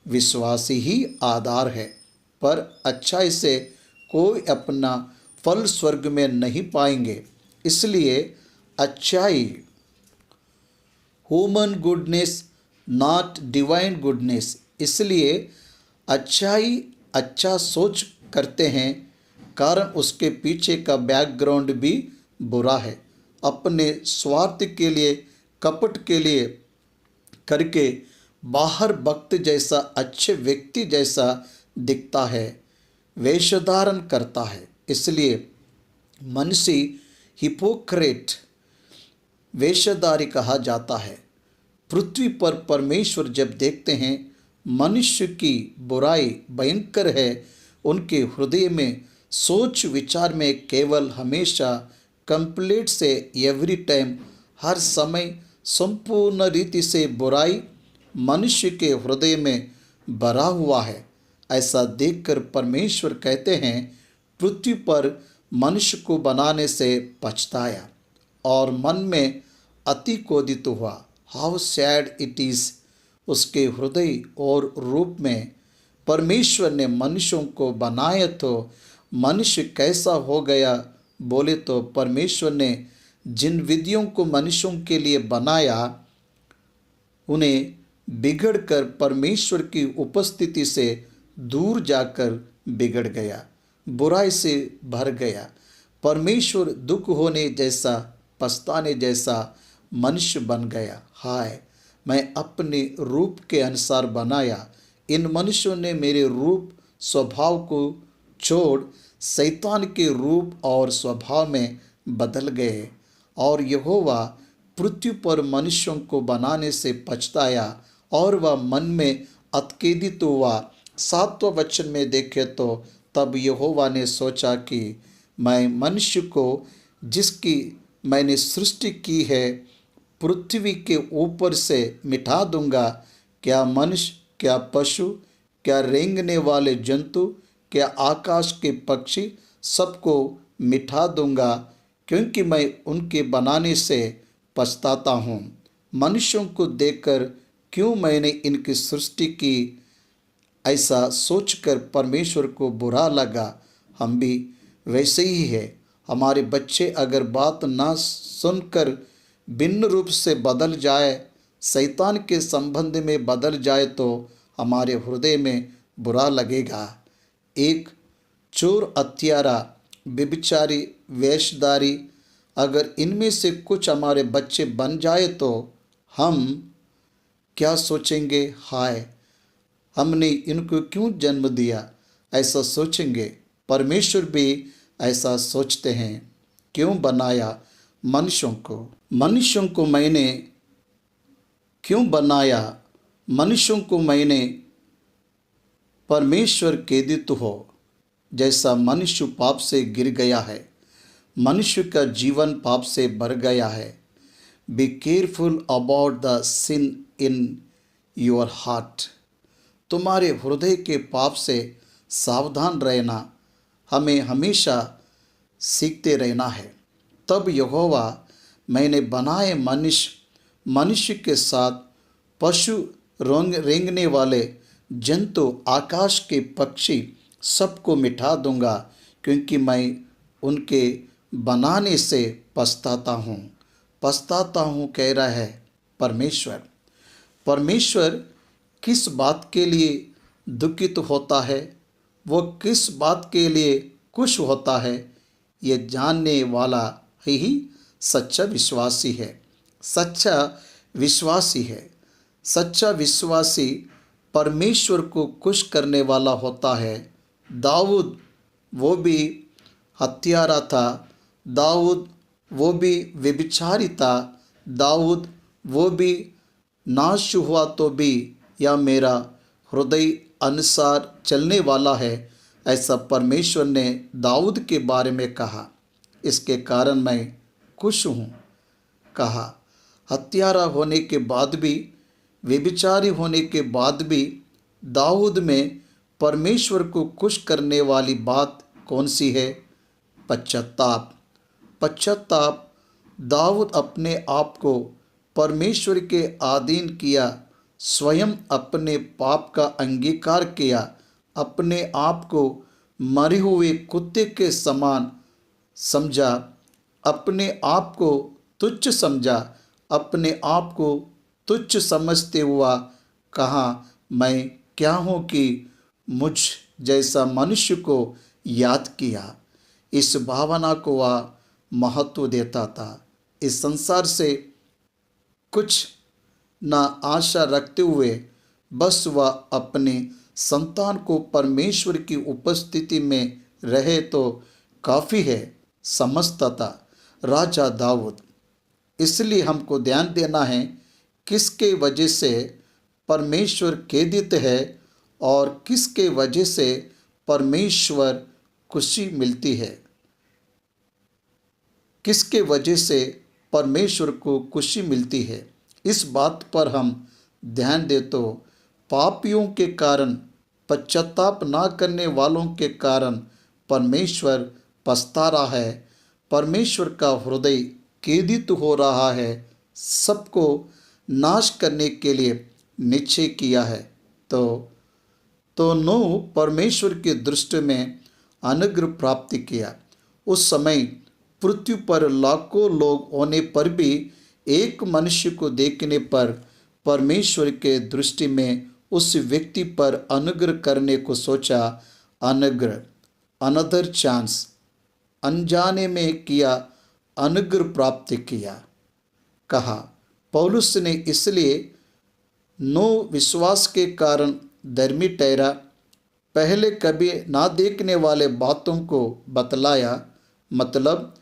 विश्वासी ही आधार है। पर अच्छाई से कोई अपना फल स्वर्ग में नहीं पाएंगे। इसलिए अच्छाई human goodness not divine goodness. इसलिए अच्छाई अच्छा सोच करते हैं कारण उसके पीछे का बैकग्राउंड भी बुरा है। अपने स्वार्थ के लिए, कपट के लिए करके बाहर भक्त जैसा, अच्छे व्यक्ति जैसा दिखता है, वेश धारण करता है। इसलिए मनुष्य हिपोक्रेट वेशधारी कहा जाता है। पृथ्वी पर परमेश्वर जब देखते हैं मनुष्य की बुराई भयंकर है, उनके हृदय में सोच विचार में केवल हमेशा कंप्लीट से एवरी टाइम हर समय संपूर्ण रीति से बुराई मनुष्य के हृदय में भरा हुआ है। ऐसा देखकर परमेश्वर कहते हैं पृथ्वी पर मनुष्य को बनाने से पछताया और मन में अति क्रोधित हुआ। How sad it is. उसके हृदय और रूप में परमेश्वर ने मनुष्यों को बनाया तो मनुष्य कैसा हो गया बोले तो परमेश्वर ने जिन विधियों को मनुष्यों के लिए बनाया उन्हें बिगड़कर परमेश्वर की उपस्थिति से दूर जाकर बिगड़ गया, बुराई से भर गया। परमेश्वर दुख होने जैसा, पछताने जैसा मनुष्य बन गया। हाय, मैं अपने रूप के अनुसार बनाया, इन मनुष्यों ने मेरे रूप स्वभाव को छोड़ शैतान के रूप और स्वभाव में बदल गए। और यहोवा पृथ्वी पर मनुष्यों को बनाने से पछताया और वह मन में अत्खेदित हुआ। 7वें वचन में देखे तो तब यहोवा ने सोचा कि मैं मनुष्य को जिसकी मैंने सृष्टि की है पृथ्वी के ऊपर से मिटा दूंगा। क्या मनुष्य, क्या पशु, क्या रेंगने वाले जंतु, क्या आकाश के पक्षी, सबको मिटा दूंगा, क्योंकि मैं उनके बनाने से पछताता हूँ। मनुष्यों को देखकर क्यों मैंने इनकी सृष्टि की, ऐसा सोचकर परमेश्वर को बुरा लगा। हम भी वैसे ही है। हमारे बच्चे अगर बात ना सुनकर भिन्न रूप से बदल जाए, शैतान के संबंध में बदल जाए तो हमारे हृदय में बुरा लगेगा। एक चोर, हत्यारा, व्यभिचारी, वेशधारी, अगर इनमें से कुछ हमारे बच्चे बन जाए तो हम क्या सोचेंगे? हाय, हमने इनको क्यों जन्म दिया, ऐसा सोचेंगे। परमेश्वर भी ऐसा सोचते हैं। क्यों बनाया मनुष्यों को? मनुष्यों को मैंने क्यों बनाया? मनुष्यों को मैंने परमेश्वर खेदित हो, जैसा मनुष्य पाप से गिर गया है, मनुष्य का जीवन पाप से भर गया है। Be careful about the sin in your heart. तुम्हारे हृदय के पाप से सावधान रहना हमें हमेशा सीखते रहना है। तब यहोवा, मैंने बनाए मनुष्य के साथ पशु, रेंगने वाले जंतु, आकाश के पक्षी सबको मिटा दूंगा, क्योंकि मैं उनके बनाने से पछताता हूँ कह रहा है परमेश्वर। परमेश्वर किस बात के लिए दुखित होता है, वो किस बात के लिए खुश होता है, ये जानने वाला ही सच्चा विश्वासी है। सच्चा विश्वासी परमेश्वर को खुश करने वाला होता है। दाऊद वो भी हत्यारा था, दाऊद वो भी व्यभिचारी था, दाऊद वो भी नाश हुआ तो भी या मेरा हृदय अनुसार चलने वाला है, ऐसा परमेश्वर ने दाऊद के बारे में कहा। इसके कारण मैं खुश हूँ। कहा हत्यारा होने के बाद भी, व्यभिचारी होने के बाद भी दाऊद में परमेश्वर को खुश करने वाली बात कौन सी है? पश्चाताप। दाऊद अपने आप को परमेश्वर के अधीन किया, स्वयं अपने पाप का अंगीकार किया, अपने आप को मरे हुए कुत्ते के समान समझा, अपने आप को तुच्छ समझा, अपने आप को तुच्छ समझते हुआ कहा, मैं क्या हूँ कि मुझ जैसा मनुष्य को याद किया। इस भावना को वह महत्व देता था। इस संसार से कुछ ना आशा रखते हुए बस वह अपने संतान को परमेश्वर की उपस्थिति में रहे तो काफ़ी है समझता था राजा दाऊद। इसलिए हमको ध्यान देना है किसके वजह से परमेश्वर खेदित है और किसके वजह से परमेश्वर खुशी मिलती है। किसके वजह से परमेश्वर को खुशी मिलती है, इस बात पर हम ध्यान दें तो पापियों के कारण, पश्चाताप ना करने वालों के कारण परमेश्वर पछता रहा है। परमेश्वर का हृदय खेदित हो रहा है, सबको नाश करने के लिए निश्चय किया है। तो नूह परमेश्वर की दृष्टि में अनुग्रह प्राप्त किया। उस समय पृथ्वी पर लाखों लोग होने पर भी एक मनुष्य को देखने पर परमेश्वर के दृष्टि में उस व्यक्ति पर अनुग्रह करने को सोचा। अनुग्रह, अनदर चांस, अनजाने में किया, अनुग्रह प्राप्त किया। कहा पौलुस ने इसलिए नूह विश्वास के कारण धर्मी ठहरा, पहले कभी ना देखने वाले बातों को बतलाया। मतलब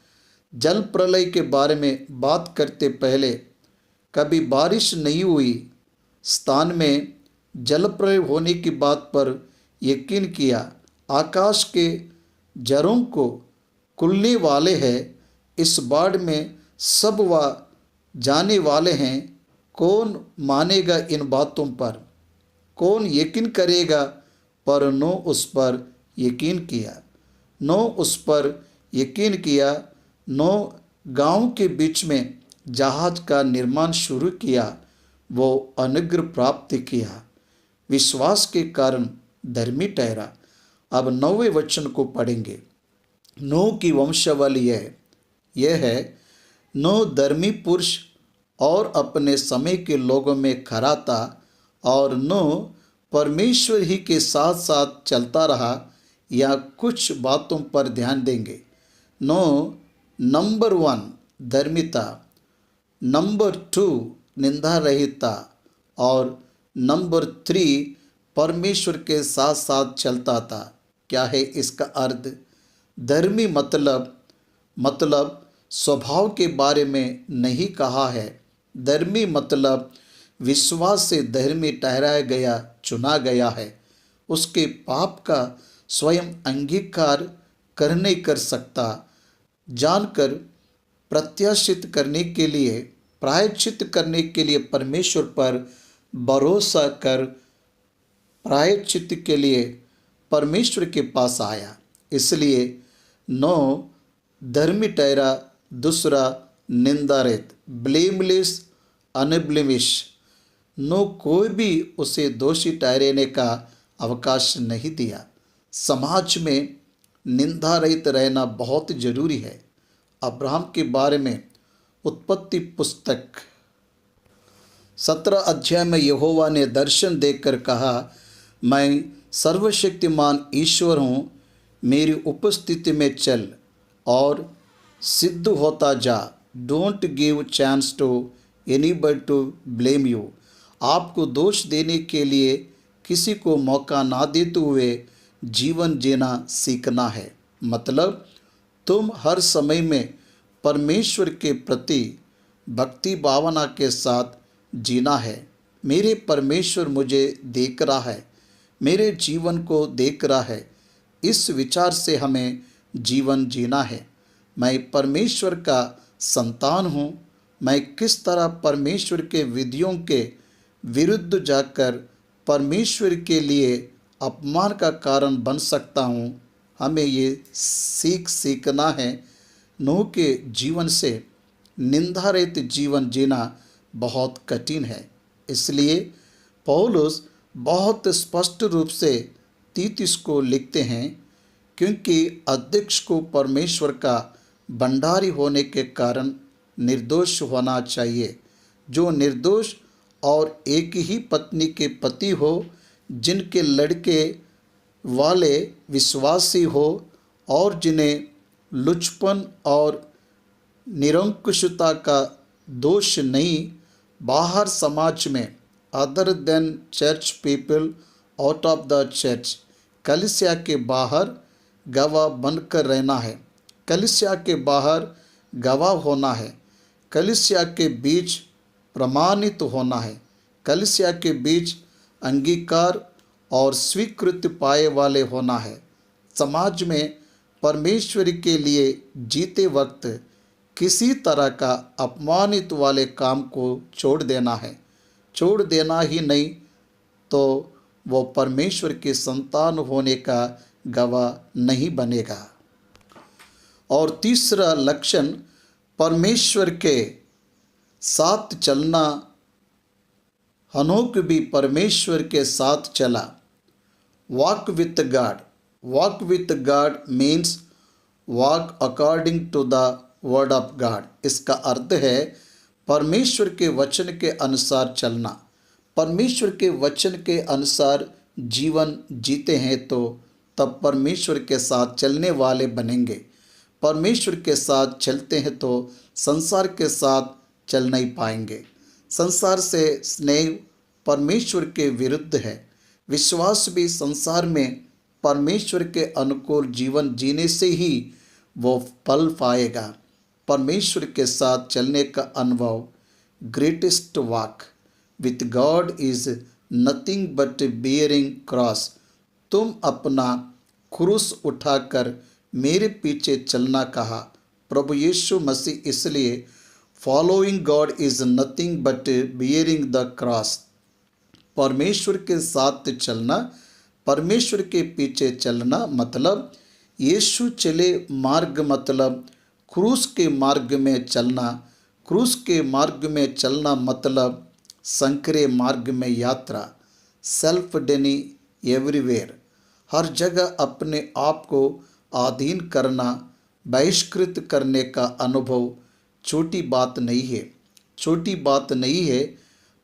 जल प्रलय के बारे में बात करते पहले कभी बारिश नहीं हुई स्थान में जल प्रलय होने की बात पर यकीन किया। आकाश के जरों को खुलने वाले हैं, इस बाढ़ में सब वह जाने वाले हैं। कौन मानेगा इन बातों पर, कौन यकीन करेगा? पर नूह उस पर यकीन किया। नूह उस पर यकीन किया। नूह गांव के बीच में जहाज का निर्माण शुरू किया। वो अनुग्रह प्राप्त किया, विश्वास के कारण धर्मी ठहरा। अब 9वें वचन को पढ़ेंगे। नूह की वंशावली यह है, नूह धर्मी पुरुष और अपने समय के लोगों में खरा था और नूह परमेश्वर ही के साथ साथ चलता रहा। या कुछ बातों पर ध्यान देंगे। नूह नंबर 1 धर्मी था, नंबर 2 निंदा रहित था और नंबर 3 परमेश्वर के साथ साथ चलता था। क्या है इसका अर्थ? धर्मी मतलब स्वभाव के बारे में नहीं कहा है। धर्मी मतलब विश्वास से धर्मी ठहराया गया, चुना गया है। उसके पाप का स्वयं अंगीकार करने कर सकता, जानकर प्रत्याशित करने के लिए, प्रायश्चित करने के लिए परमेश्वर पर भरोसा कर प्रायश्चित के लिए परमेश्वर के पास आया। इसलिए नो धर्मी ठहरा, दूसरा निंदारहित, ब्लेमलेस, अनब्लेमिश। नो कोई भी उसे दोषी ठहराने का अवकाश नहीं दिया। समाज में निंदा रहित रहना बहुत जरूरी है। अब्राहम के बारे में उत्पत्ति पुस्तक 17 अध्याय में यहोवा ने दर्शन देखकर कहा, मैं सर्वशक्तिमान ईश्वर हूँ, मेरी उपस्थिति में चल और सिद्ध होता जा। Don't give chance to anybody to blame you. आपको दोष देने के लिए किसी को मौका ना देते हुए जीवन जीना सीखना है। मतलब तुम हर समय में परमेश्वर के प्रति भक्ति भावना के साथ जीना है। मेरे परमेश्वर मुझे देख रहा है, मेरे जीवन को देख रहा है। इस विचार से हमें जीवन जीना है। मैं परमेश्वर का संतान हूँ। मैं किस तरह परमेश्वर के विधियों के विरुद्ध जाकर परमेश्वर के लिए अपमान का कारण बन सकता हूँ, हमें ये सीखना है। नूह के जीवन से निंदा रहित जीवन जीना बहुत कठिन है। इसलिए पौलुस बहुत स्पष्ट रूप से तीतुस को लिखते हैं, क्योंकि अध्यक्ष को परमेश्वर का भंडारी होने के कारण निर्दोष होना चाहिए। जो निर्दोष और एक ही पत्नी के पति हो, जिनके लड़के वाले विश्वासी हो और जिन्हें लुचपन और निरंकुशता का दोष नहीं, बाहर समाज में, other than church people, out of the church, कलीसिया के बाहर गवाह बनकर रहना है। कलीसिया के बाहर गवाह होना है। कलीसिया के बीच प्रमाणित होना है। कलीसिया के बीच अंगीकार और स्वीकृति पाए वाले होना है। समाज में परमेश्वर के लिए जीते वक्त किसी तरह का अपमानित वाले काम को छोड़ देना है। छोड़ देना ही नहीं तो वो परमेश्वर के संतान होने का गवाह नहीं बनेगा। और तीसरा लक्षण, परमेश्वर के साथ चलना। हनोक भी परमेश्वर के साथ चला। Walk with God. Walk with God means walk according to the word of God. इसका अर्थ है परमेश्वर के वचन के अनुसार चलना। परमेश्वर के वचन के अनुसार जीवन जीते हैं तो तब परमेश्वर के साथ चलने वाले बनेंगे। परमेश्वर के साथ चलते हैं तो संसार के साथ चल नहीं पाएंगे। संसार से स्नेह परमेश्वर के विरुद्ध है। विश्वास भी संसार में परमेश्वर के अनुकूल जीवन जीने से ही वो फल पाएगा। परमेश्वर के साथ चलने का अनुभव, greatest walk with God is nothing but bearing cross. तुम अपना क्रूस उठाकर मेरे पीछे चलना कहा प्रभु यीशु मसीह। इसलिए following God is nothing but bearing the cross. परमेश्वर के साथ चलना, परमेश्वर के पीछे चलना मतलब यीशु चले मार्ग, मतलब क्रूस के मार्ग में चलना। क्रूस के मार्ग में चलना मतलब संकरे मार्ग में यात्रा। सेल्फ डेनी एवरीवेयर, हर जगह अपने आप को अधीन करना, बहिष्कृत करने का अनुभव छोटी बात नहीं है। छोटी बात नहीं है।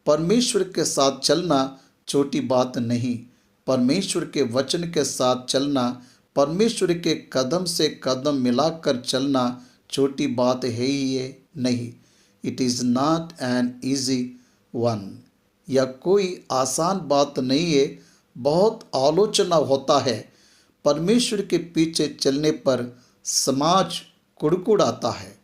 परमेश्वर के साथ चलना छोटी बात नहीं। परमेश्वर के वचन के साथ चलना, परमेश्वर के कदम से कदम मिलाकर चलना छोटी बात है ही ये नहीं। It is not an easy one. यह कोई आसान बात नहीं है। बहुत आलोचना होता है। परमेश्वर के पीछे चलने पर समाज कुड़कुड़ाता है।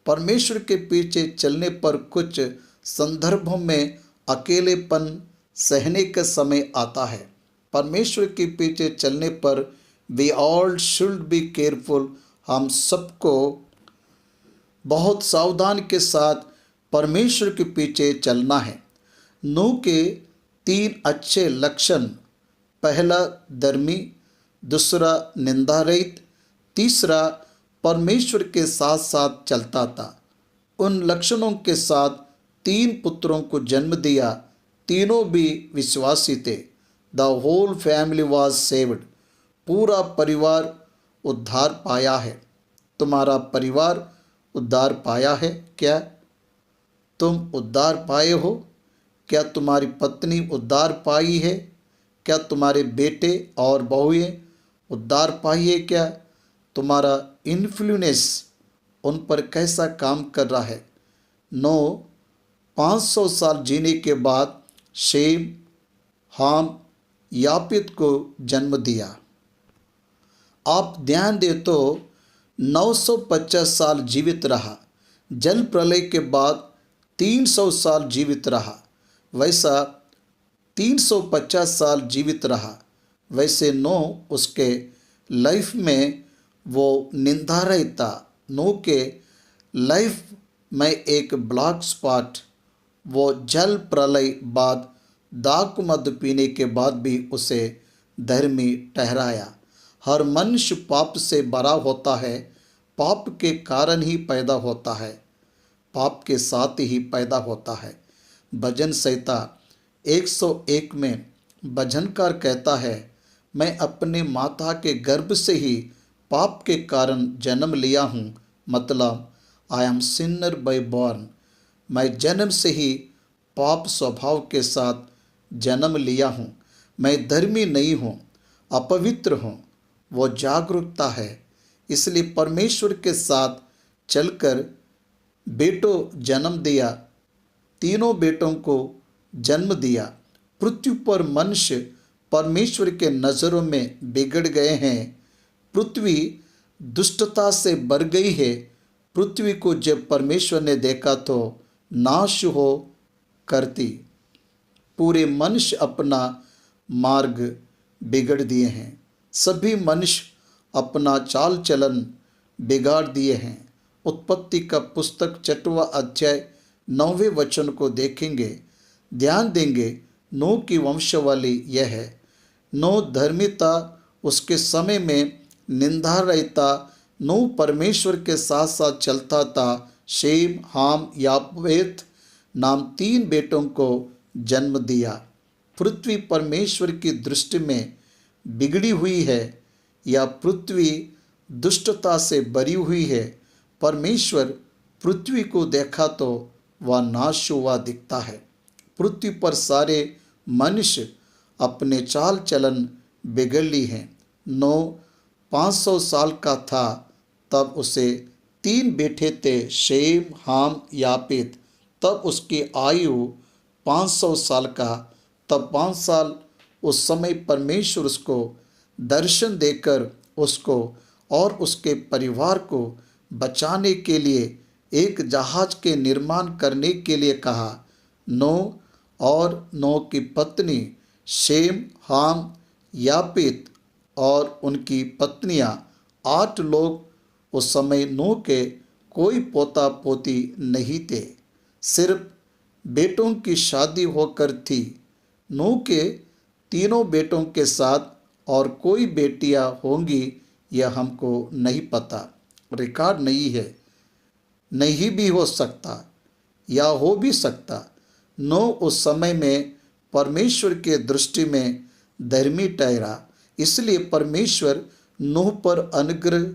परमेश्वर के पीछे चलने पर कुछ संदर्भों में अकेलेपन सहने का समय आता है। परमेश्वर के पीछे चलने पर we all should be careful, हम सबको बहुत सावधान के साथ परमेश्वर के पीछे चलना है। नूह के 3 अच्छे लक्षण, पहला धर्मी, दूसरा निंदा रहित, तीसरा परमेश्वर के साथ साथ चलता था। उन लक्षणों के साथ 3 पुत्रों को जन्म दिया, तीनों भी विश्वासी थे। The whole family was saved, पूरा परिवार उद्धार पाया है। तुम्हारा परिवार उद्धार पाया है क्या? तुम उद्धार पाए हो क्या? तुम्हारी पत्नी उद्धार पाई है क्या? तुम्हारे बेटे और बहुएं उद्धार पाई है क्या? तुम्हारा इन्फ्लुएंस उन पर कैसा काम कर रहा है? 500 साल जीने के बाद शेम, हाम, यापित को जन्म दिया। आप ध्यान दे तो 950 साल जीवित रहा। जल प्रलय के बाद 300 साल जीवित रहा, वैसा 350 साल जीवित रहा। वैसे नूह उसके लाइफ में वो निंदा रहित था। नूह के लाइफ में एक ब्लैक स्पॉट, वो जल प्रलय बाद दाख मद पीने के बाद भी उसे धर्मी ठहराया। हर मनुष्य पाप से भरा होता है, पाप के कारण ही पैदा होता है, पाप के साथ ही पैदा होता है। भजन संहिता 101 में भजनकार कहता है, मैं अपने माता के गर्भ से ही पाप के कारण जन्म लिया हूँ। मतलब I am sinner by born, मैं जन्म से ही पाप स्वभाव के साथ जन्म लिया हूँ। मैं धर्मी नहीं हूँ, अपवित्र हूँ। वो जागरूकता है, इसलिए परमेश्वर के साथ चलकर बेटों जन्म दिया, तीनों बेटों को जन्म दिया। पृथ्वी पर मनुष्य परमेश्वर के नज़रों में बिगड़ गए हैं। पृथ्वी दुष्टता से भर गई है। पृथ्वी को जब परमेश्वर ने देखा तो नाश हो करती। पूरे मनुष्य अपना मार्ग बिगड़ दिए हैं। सभी मनुष्य अपना चाल चलन बिगाड़ दिए हैं। उत्पत्ति का पुस्तक 6वां अध्याय 9वें वचन को देखेंगे, ध्यान देंगे। नूह की वंशावली यह है। नूह धर्मी था, उसके समय में निंदा रहता। नूह परमेश्वर के साथ साथ चलता था। शेम, हाम, यापेत नाम 3 बेटों को जन्म दिया। पृथ्वी परमेश्वर की दृष्टि में बिगड़ी हुई है या पृथ्वी दुष्टता से भरी हुई है? परमेश्वर पृथ्वी को देखा तो वह नाश हुआ दिखता है। पृथ्वी पर सारे मनुष्य अपने चाल चलन बिगड़ ली हैं। नूह 500 साल का था तब उसे 3 बेटे थे, शेम, हाम, यापेत। तब उसकी आयु 500 साल का। तब 5 साल उस समय परमेश्वर उसको दर्शन देकर उसको और उसके परिवार को बचाने के लिए एक जहाज के निर्माण करने के लिए कहा। नूह और नूह की पत्नी शेम, हाम, यापेत और उनकी पत्नियां 8 लोग। उस समय नूह के कोई पोता पोती नहीं थे, सिर्फ बेटों की शादी होकर थी। नूह के तीनों बेटों के साथ और कोई बेटियां होंगी यह हमको नहीं पता, रिकॉर्ड नहीं है, नहीं भी हो सकता या हो भी सकता। नूह उस समय में परमेश्वर के दृष्टि में धर्मी ठहरा, इसलिए परमेश्वर नूह पर अनुग्रह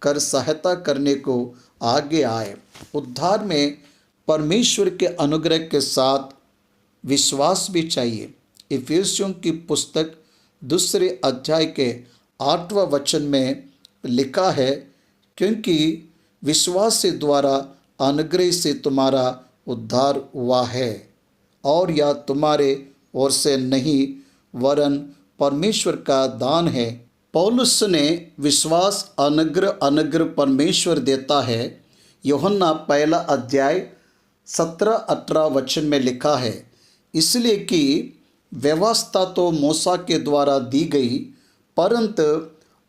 कर सहायता करने को आगे आए। उद्धार में परमेश्वर के अनुग्रह के साथ विश्वास भी चाहिए। इफिसियों की पुस्तक 2 अध्याय के 8वां वचन में लिखा है, क्योंकि विश्वास से द्वारा अनुग्रह से तुम्हारा उद्धार हुआ है, और यह तुम्हारे ओर से नहीं वरन परमेश्वर का दान है। पौलुस ने विश्वास अनुग्रह परमेश्वर देता है। यूहन्ना 1 अध्याय 17-18 वचन में लिखा है, इसलिए कि व्यवस्था तो मूसा के द्वारा दी गई, परंतु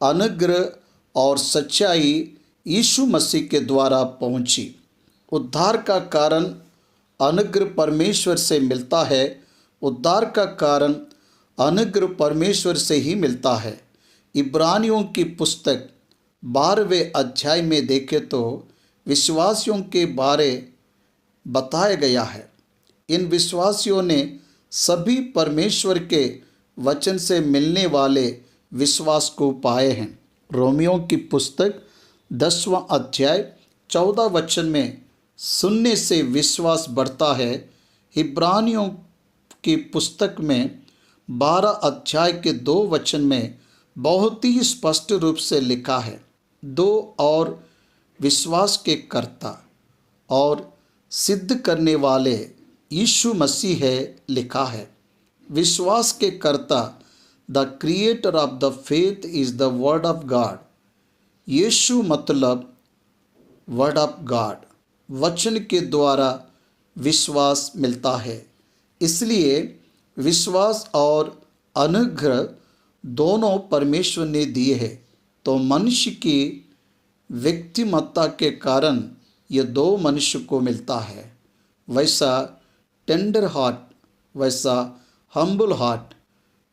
अनुग्रह और सच्चाई यीशु मसीह के द्वारा पहुंची। उद्धार का कारण अनुग्रह परमेश्वर से मिलता है। उद्धार का कारण अनुग्रह परमेश्वर से ही मिलता है। इब्रानियों की पुस्तक 12वें अध्याय में देखें तो विश्वासियों के बारे बताया गया है। इन विश्वासियों ने सभी परमेश्वर के वचन से मिलने वाले विश्वास को पाए हैं। रोमियों की पुस्तक 10वां अध्याय 14 वचन में सुनने से विश्वास बढ़ता है। इब्रानियों की पुस्तक में 12 अध्याय के 2 वचन में बहुत ही स्पष्ट रूप से लिखा है, दो और विश्वास के कर्ता और सिद्ध करने वाले यीशु मसीह है लिखा है। विश्वास के कर्ता, the creator of the faith is the word of God. यीशु मतलब वर्ड ऑफ गॉड, वचन के द्वारा विश्वास मिलता है। इसलिए विश्वास और अनुग्रह दोनों परमेश्वर ने दिए हैं, तो मनुष्य की व्यक्तिमत्ता के कारण ये दो मनुष्य को मिलता है। वैसा टेंडर हार्ट, वैसा हम्बल हार्ट,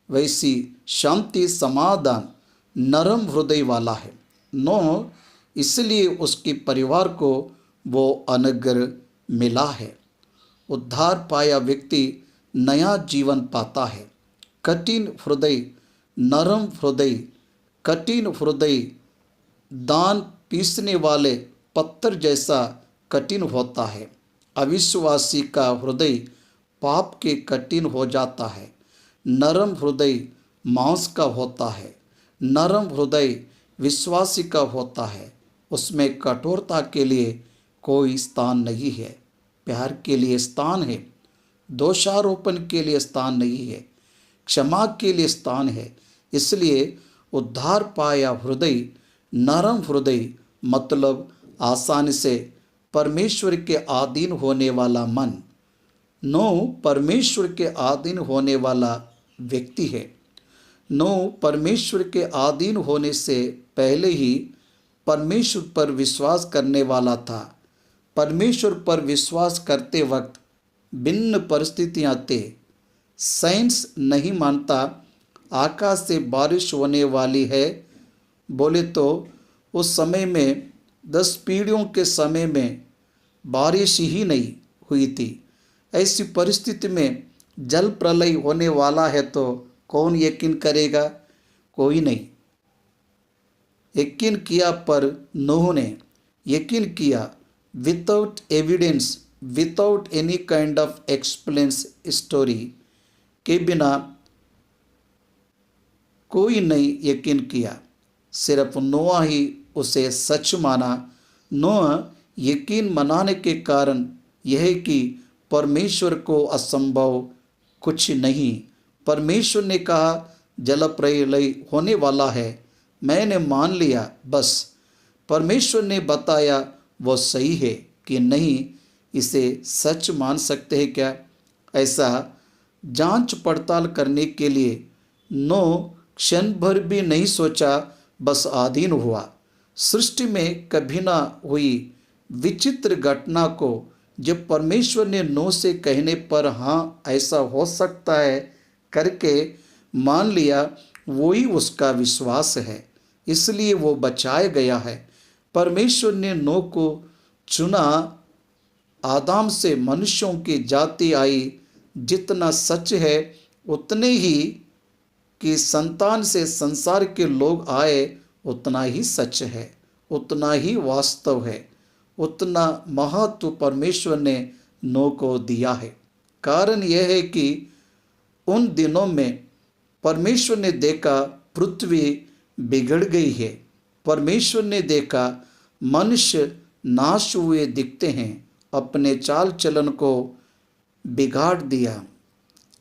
वैसी शांति समाधान नरम हृदय वाला है। नो, इसलिए उसके परिवार को वो अनुग्रह मिला है। उद्धार पाया व्यक्ति नया जीवन पाता है। कठिन हृदय, नरम हृदय, कठिन हृदय दान पीसने वाले पत्थर जैसा कठिन होता है। अविश्वासी का हृदय पाप के कठिन हो जाता है। नरम हृदय मांस का होता है। नरम हृदय विश्वासी का होता है। उसमें कठोरता के लिए कोई स्थान नहीं है। प्यार के लिए स्थान है, दोषारोपण के लिए स्थान नहीं है, क्षमा के लिए स्थान है। इसलिए उद्धार पाया हृदय, नरम हृदय मतलब आसानी से परमेश्वर के अधीन होने वाला मन, नो परमेश्वर के अधीन होने वाला व्यक्ति है। नो परमेश्वर के अधीन होने से पहले ही परमेश्वर पर विश्वास करने वाला था। परमेश्वर पर विश्वास करते वक्त भिन्न परिस्थितियाँ थे। साइंस नहीं मानता आकाश से बारिश होने वाली है बोले तो उस समय में 10 पीढ़ियों के समय में बारिश ही नहीं हुई थी। ऐसी परिस्थिति में जल प्रलय होने वाला है तो कौन यकीन करेगा? कोई नहीं। यकीन किया पर नूह ने यकीन किया without evidence, without any kind of explains story के बिना कोई नहीं यकीन किया। सिर्फ नोआ ही उसे सच माना। नोआ यकीन मनाने के कारण यह है कि परमेश्वर को असंभव कुछ नहीं। परमेश्वर ने कहा जलप्रलय होने वाला है, मैंने मान लिया, बस। परमेश्वर ने बताया वो सही है कि नहीं, इसे सच मान सकते हैं क्या? ऐसा जांच पड़ताल करने के लिए नोह क्षण भर भी नहीं सोचा, बस अधीन हुआ। सृष्टि में कभी ना हुई विचित्र घटना को जब परमेश्वर ने नोह से कहने पर हाँ ऐसा हो सकता है करके मान लिया, वही उसका विश्वास है। इसलिए वो बचाया गया है। परमेश्वर ने नोह को चुना। आदम से मनुष्यों की जाति आई। जितना सच है उतने ही कि संतान से संसार के लोग आए, उतना ही सच है, उतना ही वास्तव है, उतना महत्व परमेश्वर ने नोह को दिया है। कारण यह है कि उन दिनों में परमेश्वर ने देखा पृथ्वी बिगड़ गई है। परमेश्वर ने देखा मनुष्य नाश हुए दिखते हैं, अपने चाल चलन को बिगाड़ दिया।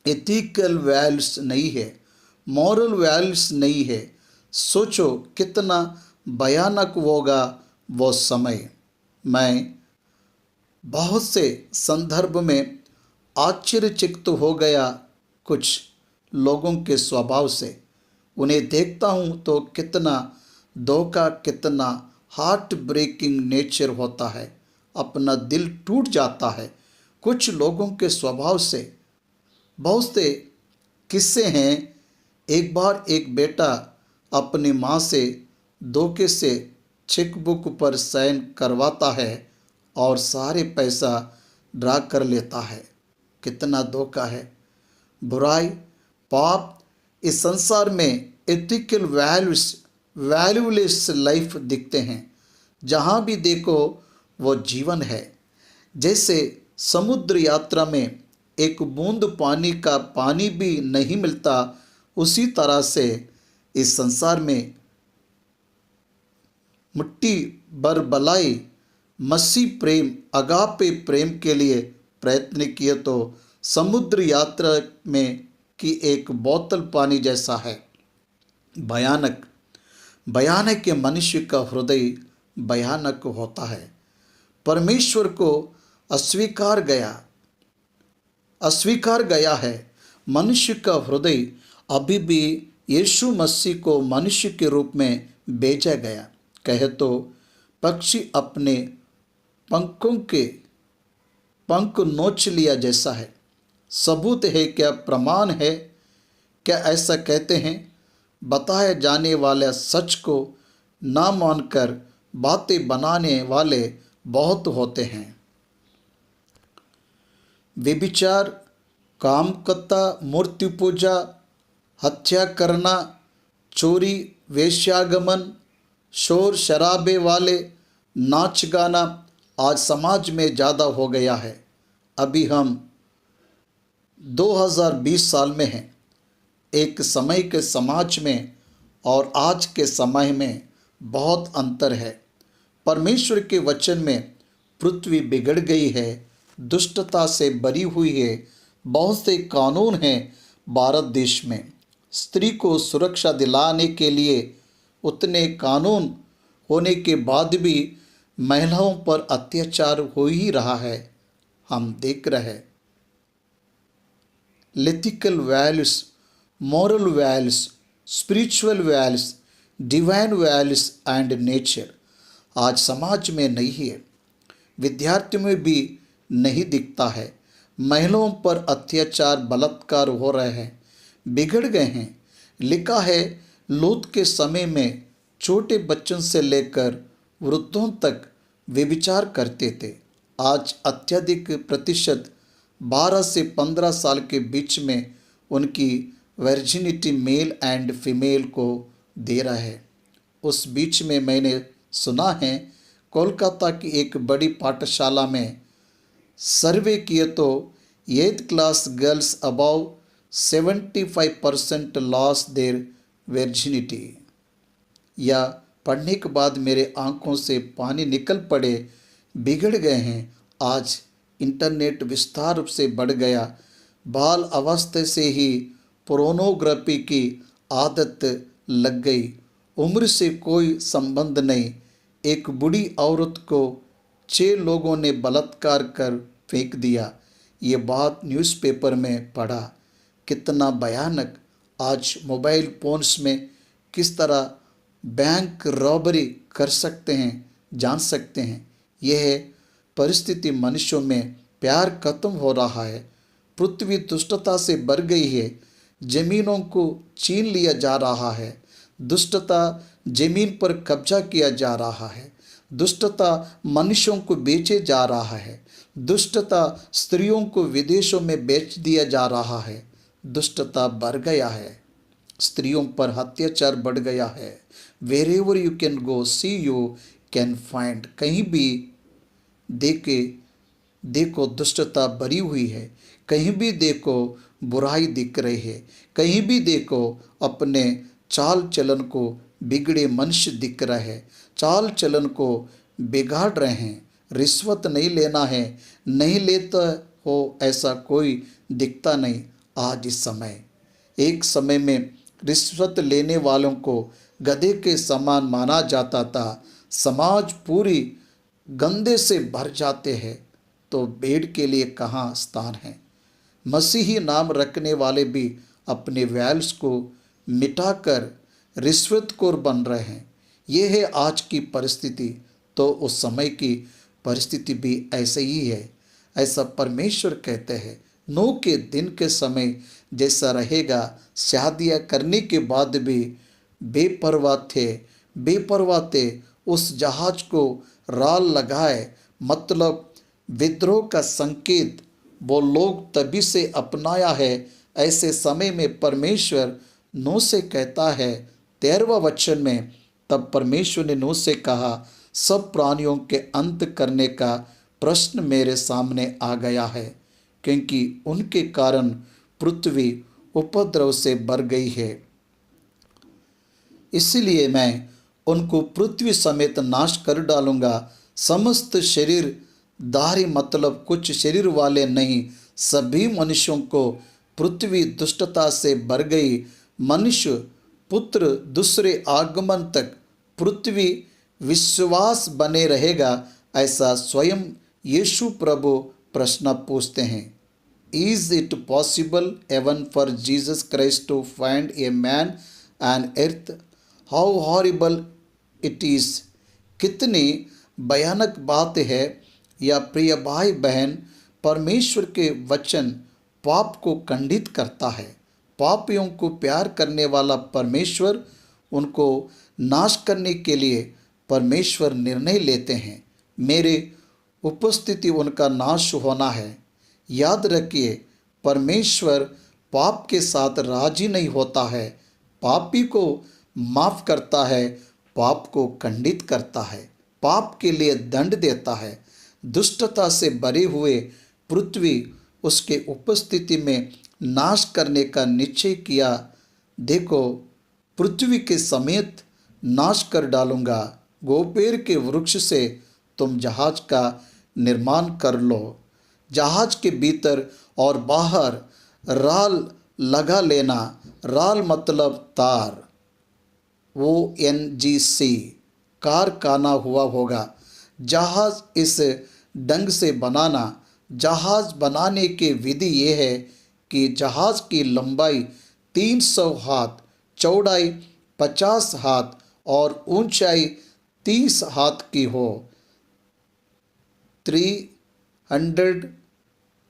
एथिकल वैल्यूज नहीं है, मॉरल वैल्यूज नहीं है। सोचो कितना भयानक होगा वो समय। मैं बहुत से संदर्भ में आश्चर्यचकित हो गया कुछ लोगों के स्वभाव से। उन्हें देखता हूँ तो कितना धोखा, कितना हार्ट ब्रेकिंग नेचर होता है। अपना दिल टूट जाता है। कुछ लोगों के स्वभाव से बहुत से किस्से हैं। एक बार एक बेटा अपनी माँ से धोखे से चेक बुक पर साइन करवाता है और सारे पैसा ड्रा कर लेता है। कितना धोखा है। बुराई, पाप इस संसार में एथिकल वैल्यूलेस लाइफ दिखते हैं। जहाँ भी देखो वो जीवन है। जैसे समुद्र यात्रा में एक बूंद पानी का पानी भी नहीं मिलता, उसी तरह से इस संसार में मुट्ठी भर बलाई मसीह प्रेम, अगापे प्रेम के लिए प्रयत्न किए तो समुद्र यात्रा में की एक बोतल पानी जैसा है। भयानक भयानक मनुष्य का हृदय भयानक होता है। परमेश्वर को अस्वीकार गया है। मनुष्य का हृदय अभी भी यीशु मसीह को मनुष्य के रूप में भेजा गया। कहे तो पक्षी अपने पंख नोच लिया जैसा है। सबूत है क्या, प्रमाण है क्या, ऐसा कहते हैं। बताए जाने वाले सच को ना मानकर बातें बनाने वाले बहुत होते हैं। व्यभिचार, कामकता, मूर्ति पूजा, हत्या करना, चोरी, वेश्यागमन, शोर शराबे वाले नाच गाना आज समाज में ज़्यादा हो गया है। अभी हम 2020 साल में हैं। एक समय के समाज में और आज के समय में बहुत अंतर है। परमेश्वर के वचन में पृथ्वी बिगड़ गई है, दुष्टता से भरी हुई है। बहुत से कानून हैं भारत देश में। स्त्री को सुरक्षा दिलाने के लिए उतने कानून होने के बाद भी महिलाओं पर अत्याचार हो ही रहा है। हम देख रहे हैं। Ethical values, moral values, spiritual values, divine values and nature आज समाज में नहीं है। विद्यार्थियों में भी नहीं दिखता है। महिलाओं पर अत्याचार, बलात्कार हो रहे हैं, बिगड़ गए हैं। लिखा है लूत के समय में छोटे बच्चों से लेकर वृद्धों तक व्यभिचार करते थे। आज अत्यधिक प्रतिशत 12 से 15 साल के बीच में उनकी वर्जिनिटी मेल एंड फीमेल को दे रहा है। उस बीच में मैंने सुना है कोलकाता की एक बड़ी पाठशाला में सर्वे किए तो 8th class girls about 75% loss their virginity. या पढ़ने के बाद मेरे आंखों से पानी निकल पड़े, बिगड़ गए हैं। आज इंटरनेट विस्तार रूप से बढ़ गया। बाल अवस्था से ही पोर्नोग्राफी की आदत लग गई। उम्र से कोई संबंध नहीं। एक बूढ़ी औरत को 6 लोगों ने बलात्कार कर फेंक दिया। ये बात न्यूज़पेपर में पढ़ा। कितना भयानक। आज मोबाइल फोन्स में किस तरह बैंक रॉबरी कर सकते हैं, जान सकते हैं। यह परिस्थिति मनुष्यों में प्यार खत्म हो रहा है। पृथ्वी दुष्टता से भर गई है। जमीनों को छीन लिया जा रहा है। दुष्टता जमीन पर कब्जा किया जा रहा है। दुष्टता मनुष्यों को बेचे जा रहा है। दुष्टता स्त्रियों को विदेशों में बेच दिया जा रहा है। दुष्टता बढ़ गया है। स्त्रियों पर अत्याचार बढ़ गया है। Wherever you can go see you can find. कहीं भी देखो दुष्टता भरी हुई है। कहीं भी देखो बुराई दिख रही है। कहीं भी देखो अपने चाल चलन को बिगड़े मनुष्य दिख रहे हैं। चाल चलन को बिगाड़ रहे हैं। रिश्वत नहीं लेना है, नहीं लेता हो ऐसा कोई दिखता नहीं आज इस समय। एक समय में रिश्वत लेने वालों को गधे के समान माना जाता था। समाज पूरी गंदे से भर जाते हैं तो भेड़ के लिए कहाँ स्थान है। मसीही नाम रखने वाले भी अपने वैल्यूज को मिटाकर रिश्वतखोर बन रहे हैं। ये है आज की परिस्थिति, तो उस समय की परिस्थिति भी ऐसे ही है, ऐसा परमेश्वर कहते हैं। नूह के दिन के समय जैसा रहेगा, शादियाँ करने के बाद भी बेपरवाह थे। उस जहाज को राल लगाए, मतलब विद्रोह का संकेत वो लोग तभी से अपनाया है। ऐसे समय में परमेश्वर नूह से कहता है 13वां वचन में, तब परमेश्वर ने नूह से कहा, सब प्राणियों के अंत करने का प्रश्न मेरे सामने आ गया है, क्योंकि उनके कारण पृथ्वी उपद्रव से भर गई है। इसलिए मैं उनको पृथ्वी समेत नाश कर डालूंगा। समस्त शरीरधारी, मतलब कुछ शरीर वाले नहीं, सभी मनुष्यों को पृथ्वी दुष्टता से भर गई। मनुष्य पुत्र दूसरे आगमन तक पृथ्वी विश्वास बने रहेगा, ऐसा स्वयं यीशु प्रभु प्रश्न पूछते हैं। Is it possible even for Jesus Christ to find a man and earth? How horrible it is. कितनी भयानक बात है। या प्रिय भाई बहन, परमेश्वर के वचन पाप को खंडित करता है। पापियों को प्यार करने वाला परमेश्वर उनको नाश करने के लिए परमेश्वर निर्णय लेते हैं। मेरे उपस्थिति उनका नाश होना है। याद रखिए, परमेश्वर पाप के साथ राजी नहीं होता है। पापी को माफ करता है, पाप को खंडित करता है, पाप के लिए दंड देता है। दुष्टता से भरे हुए पृथ्वी उसके उपस्थिति में नाश करने का निश्चय किया। देखो, पृथ्वी के समेत नाश कर डालूंगा। गोपेर के वृक्ष से तुम जहाज का निर्माण कर लो। जहाज के भीतर और बाहर राल लगा लेना। राल मतलब तार, ONGC, कारखाना हुआ होगा। जहाज इस ढंग से बनाना। जहाज बनाने की विधि ये है कि जहाज की लंबाई 300 हाथ, चौड़ाई 50 हाथ और ऊंचाई 30 हाथ की हो। 300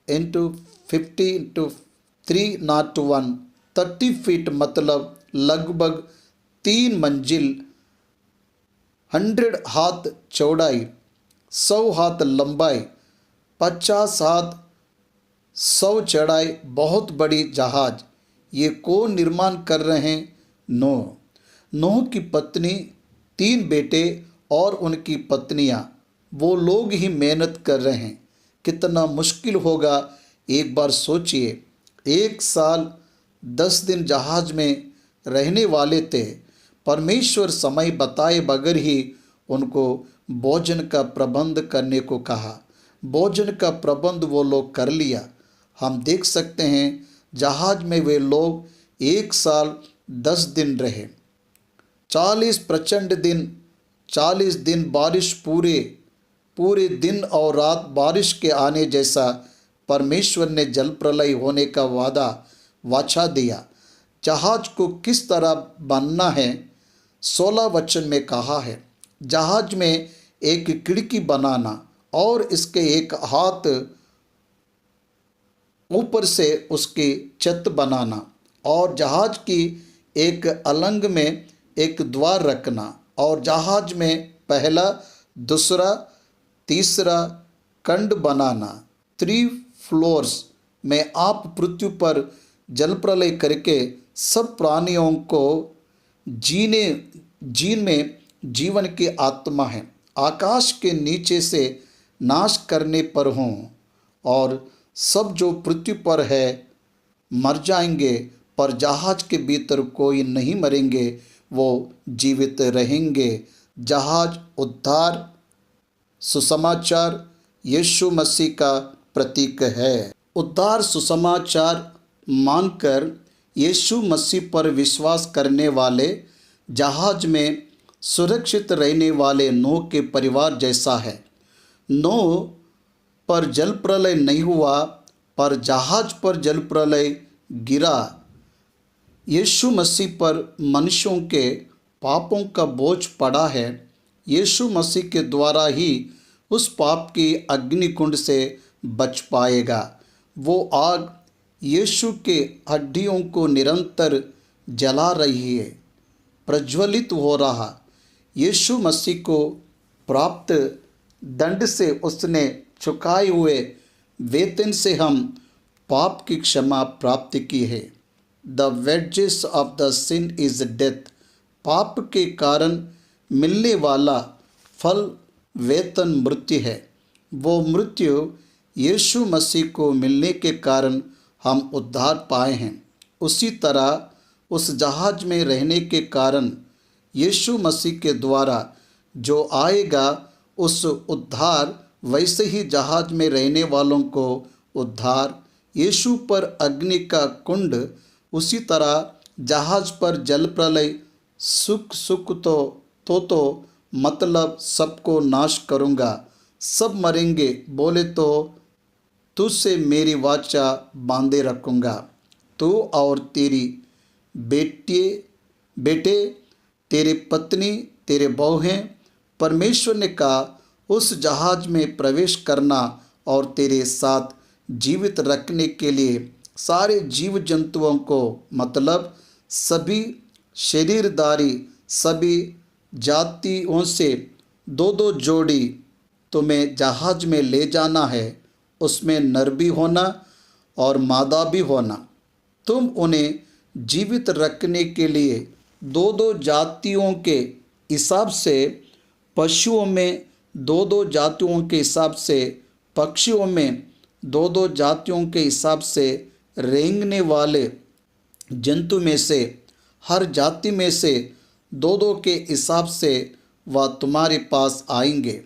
इंटू 50 इंटू 301, 30 फीट, मतलब लगभग 3 मंजिल। 100 हाथ चौड़ाई, 100 हाथ लंबाई, 50 हाथ, 100 चौड़ाई, बहुत बड़ी जहाज। ये कौन निर्माण कर रहे हैं? नूह की पत्नी, 3 बेटे और उनकी पत्नियां, वो लोग ही मेहनत कर रहे हैं। कितना मुश्किल होगा, एक बार सोचिए। 1 साल 10 दिन जहाज में रहने वाले थे। परमेश्वर समय बताए बगैर ही उनको भोजन का प्रबंध करने को कहा। भोजन का प्रबंध वो लोग कर लिया। हम देख सकते हैं जहाज में वे लोग 1 साल 10 दिन रहे। 40 प्रचंड दिन, 40 दिन बारिश, पूरे दिन और रात बारिश के आने जैसा परमेश्वर ने जल प्रलय होने का वाचा दिया। जहाज को किस तरह बनना है 16 वचन में कहा है। जहाज में एक खिड़की बनाना और इसके एक हाथ ऊपर से उसकी छत बनाना और जहाज की एक अलंग में एक द्वार रखना और जहाज में पहला, दूसरा, तीसरा खंड बनाना। 3 फ्लोर्स में आप पृथ्वी पर जल प्रलय करके सब प्राणियों को जीवन की आत्मा है आकाश के नीचे से नाश करने पर हों, और सब जो पृथ्वी पर है मर जाएंगे, पर जहाज के भीतर कोई नहीं मरेंगे, वो जीवित रहेंगे। जहाज उद्धार सुसमाचार यीशु मसीह का प्रतीक है। उद्धार सुसमाचार मानकर यीशु मसीह पर विश्वास करने वाले जहाज में सुरक्षित रहने वाले नूह के परिवार जैसा है। नूह पर जल प्रलय नहीं हुआ, पर जहाज पर जल प्रलय गिरा। यीशु मसीह पर मनुष्यों के पापों का बोझ पड़ा है। यीशु मसीह के द्वारा ही उस पाप की अग्निकुंड से बच पाएगा। वो आग यीशु के हड्डियों को निरंतर जला रही है, प्रज्वलित हो रहा। यीशु मसीह को प्राप्त दंड से उसने चुकाए हुए वेतन से हम पाप की क्षमा प्राप्त की है। The wages of the sin is death. पाप के कारण मिलने वाला फल वेतन मृत्यु है। वो मृत्यु यीशु मसीह को मिलने के कारण हम उद्धार पाए हैं। उसी तरह उस जहाज में रहने के कारण यीशु मसीह के द्वारा जो आएगा उस उद्धार, वैसे ही जहाज में रहने वालों को उद्धार। यीशु पर अग्नि का कुंड, उसी तरह जहाज पर जल प्रलय। सुख सुख तो मतलब सबको नाश करूँगा, सब मरेंगे बोले तो तुझसे मेरी वाचा बांधे रखूँगा। तू और तेरी बेटे, तेरी पत्नी, तेरे बहुएं। परमेश्वर ने कहा उस जहाज में प्रवेश करना और तेरे साथ जीवित रखने के लिए सारे जीव जंतुओं को, मतलब सभी शरीरधारी, सभी जातियों से दो दो जोड़ी तुम्हें जहाज में ले जाना है। उसमें नर भी होना और मादा भी होना। तुम उन्हें जीवित रखने के लिए दो दो जातियों के हिसाब से, पशुओं में दो दो जातियों के हिसाब से, पक्षियों में दो दो जातियों के हिसाब से, रेंगने वाले जंतु में से हर जाति में से दो दो के हिसाब से वह तुम्हारे पास आएंगे।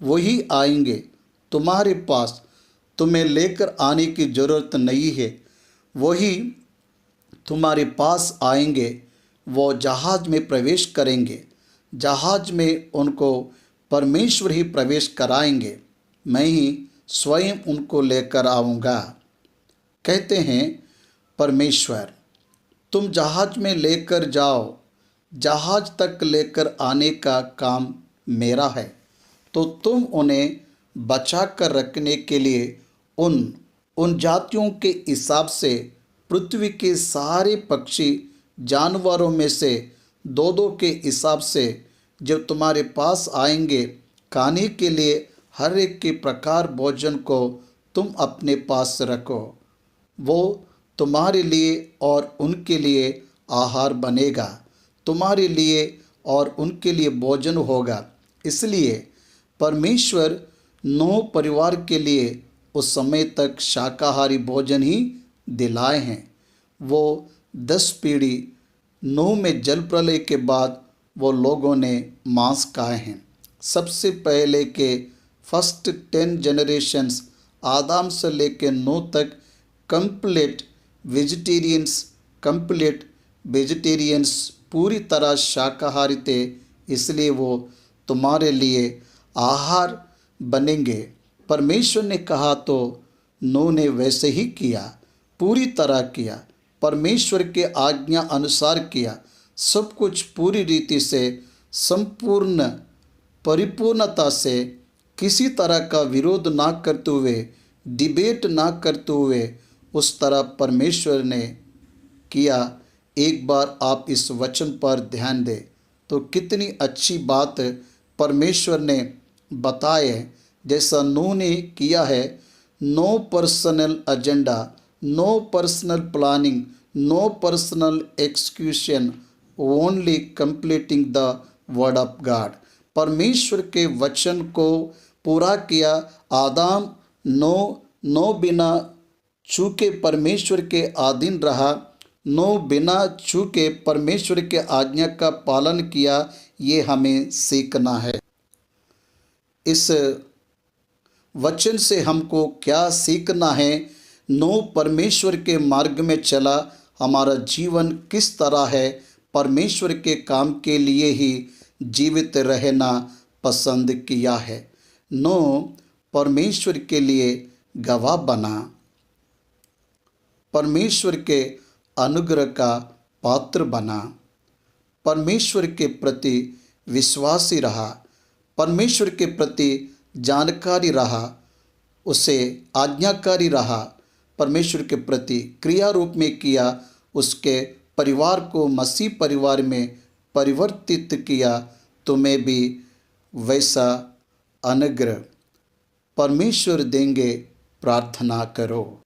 वही आएंगे तुम्हारे पास, तुम्हें लेकर आने की ज़रूरत नहीं है। वही तुम्हारे पास आएंगे। वो जहाज में प्रवेश करेंगे। जहाज में उनको परमेश्वर ही प्रवेश कराएंगे। मैं ही स्वयं उनको लेकर आऊँगा। कहते हैं परमेश्वर, तुम जहाज में लेकर जाओ। जहाज तक लेकर आने का काम मेरा है। तो तुम उन्हें बचा कर रखने के लिए उन जातियों के हिसाब से पृथ्वी के सारे पक्षी जानवरों में से दो दो के हिसाब से जब तुम्हारे पास आएंगे, खाने के लिए हर एक के प्रकार भोजन को तुम अपने पास रखो। वो तुम्हारे लिए और उनके लिए आहार बनेगा, तुम्हारे लिए और उनके लिए भोजन होगा। इसलिए परमेश्वर नूह परिवार के लिए उस समय तक शाकाहारी भोजन ही दिलाए हैं। वो 10 पीढ़ी नूह में जल प्रलय के बाद वो लोगों ने मांस खाए हैं। सबसे पहले के फर्स्ट 10 जनरेशन्स आदम से लेकर नूह तक कंप्लीट वेजिटेरियंस पूरी तरह शाकाहारी थे। इसलिए वो तुम्हारे लिए आहार बनेंगे। परमेश्वर ने कहा तो नूह ने वैसे ही किया, पूरी तरह किया, परमेश्वर के आज्ञा अनुसार किया। सब कुछ पूरी रीति से, संपूर्ण परिपूर्णता से, किसी तरह का विरोध ना करते हुए, डिबेट ना करते हुए उस तरह परमेश्वर ने किया। एक बार आप इस वचन पर ध्यान दें तो कितनी अच्छी बात परमेश्वर ने बताए। जैसा नूह ने किया है, no personal agenda, no personal planning, no personal execution, only completing the word of God. परमेश्वर के वचन को पूरा किया। आदम नो बिना चूके परमेश्वर के अधीन रहा, नो बिना चूके परमेश्वर के आज्ञा का पालन किया। ये हमें सीखना है। इस वचन से हमको क्या सीखना है? नो परमेश्वर के मार्ग में चला। हमारा जीवन किस तरह है? परमेश्वर के काम के लिए ही जीवित रहना पसंद किया है। नो परमेश्वर के लिए गवाह बना, परमेश्वर के अनुग्रह का पात्र बना, परमेश्वर के प्रति विश्वासी रहा, परमेश्वर के प्रति जानकारी रहा, उसे आज्ञाकारी रहा, परमेश्वर के प्रति क्रिया रूप में किया, उसके परिवार को मसीह परिवार में परिवर्तित किया, तुम्हें भी वैसा अनुग्रह परमेश्वर देंगे। प्रार्थना करो।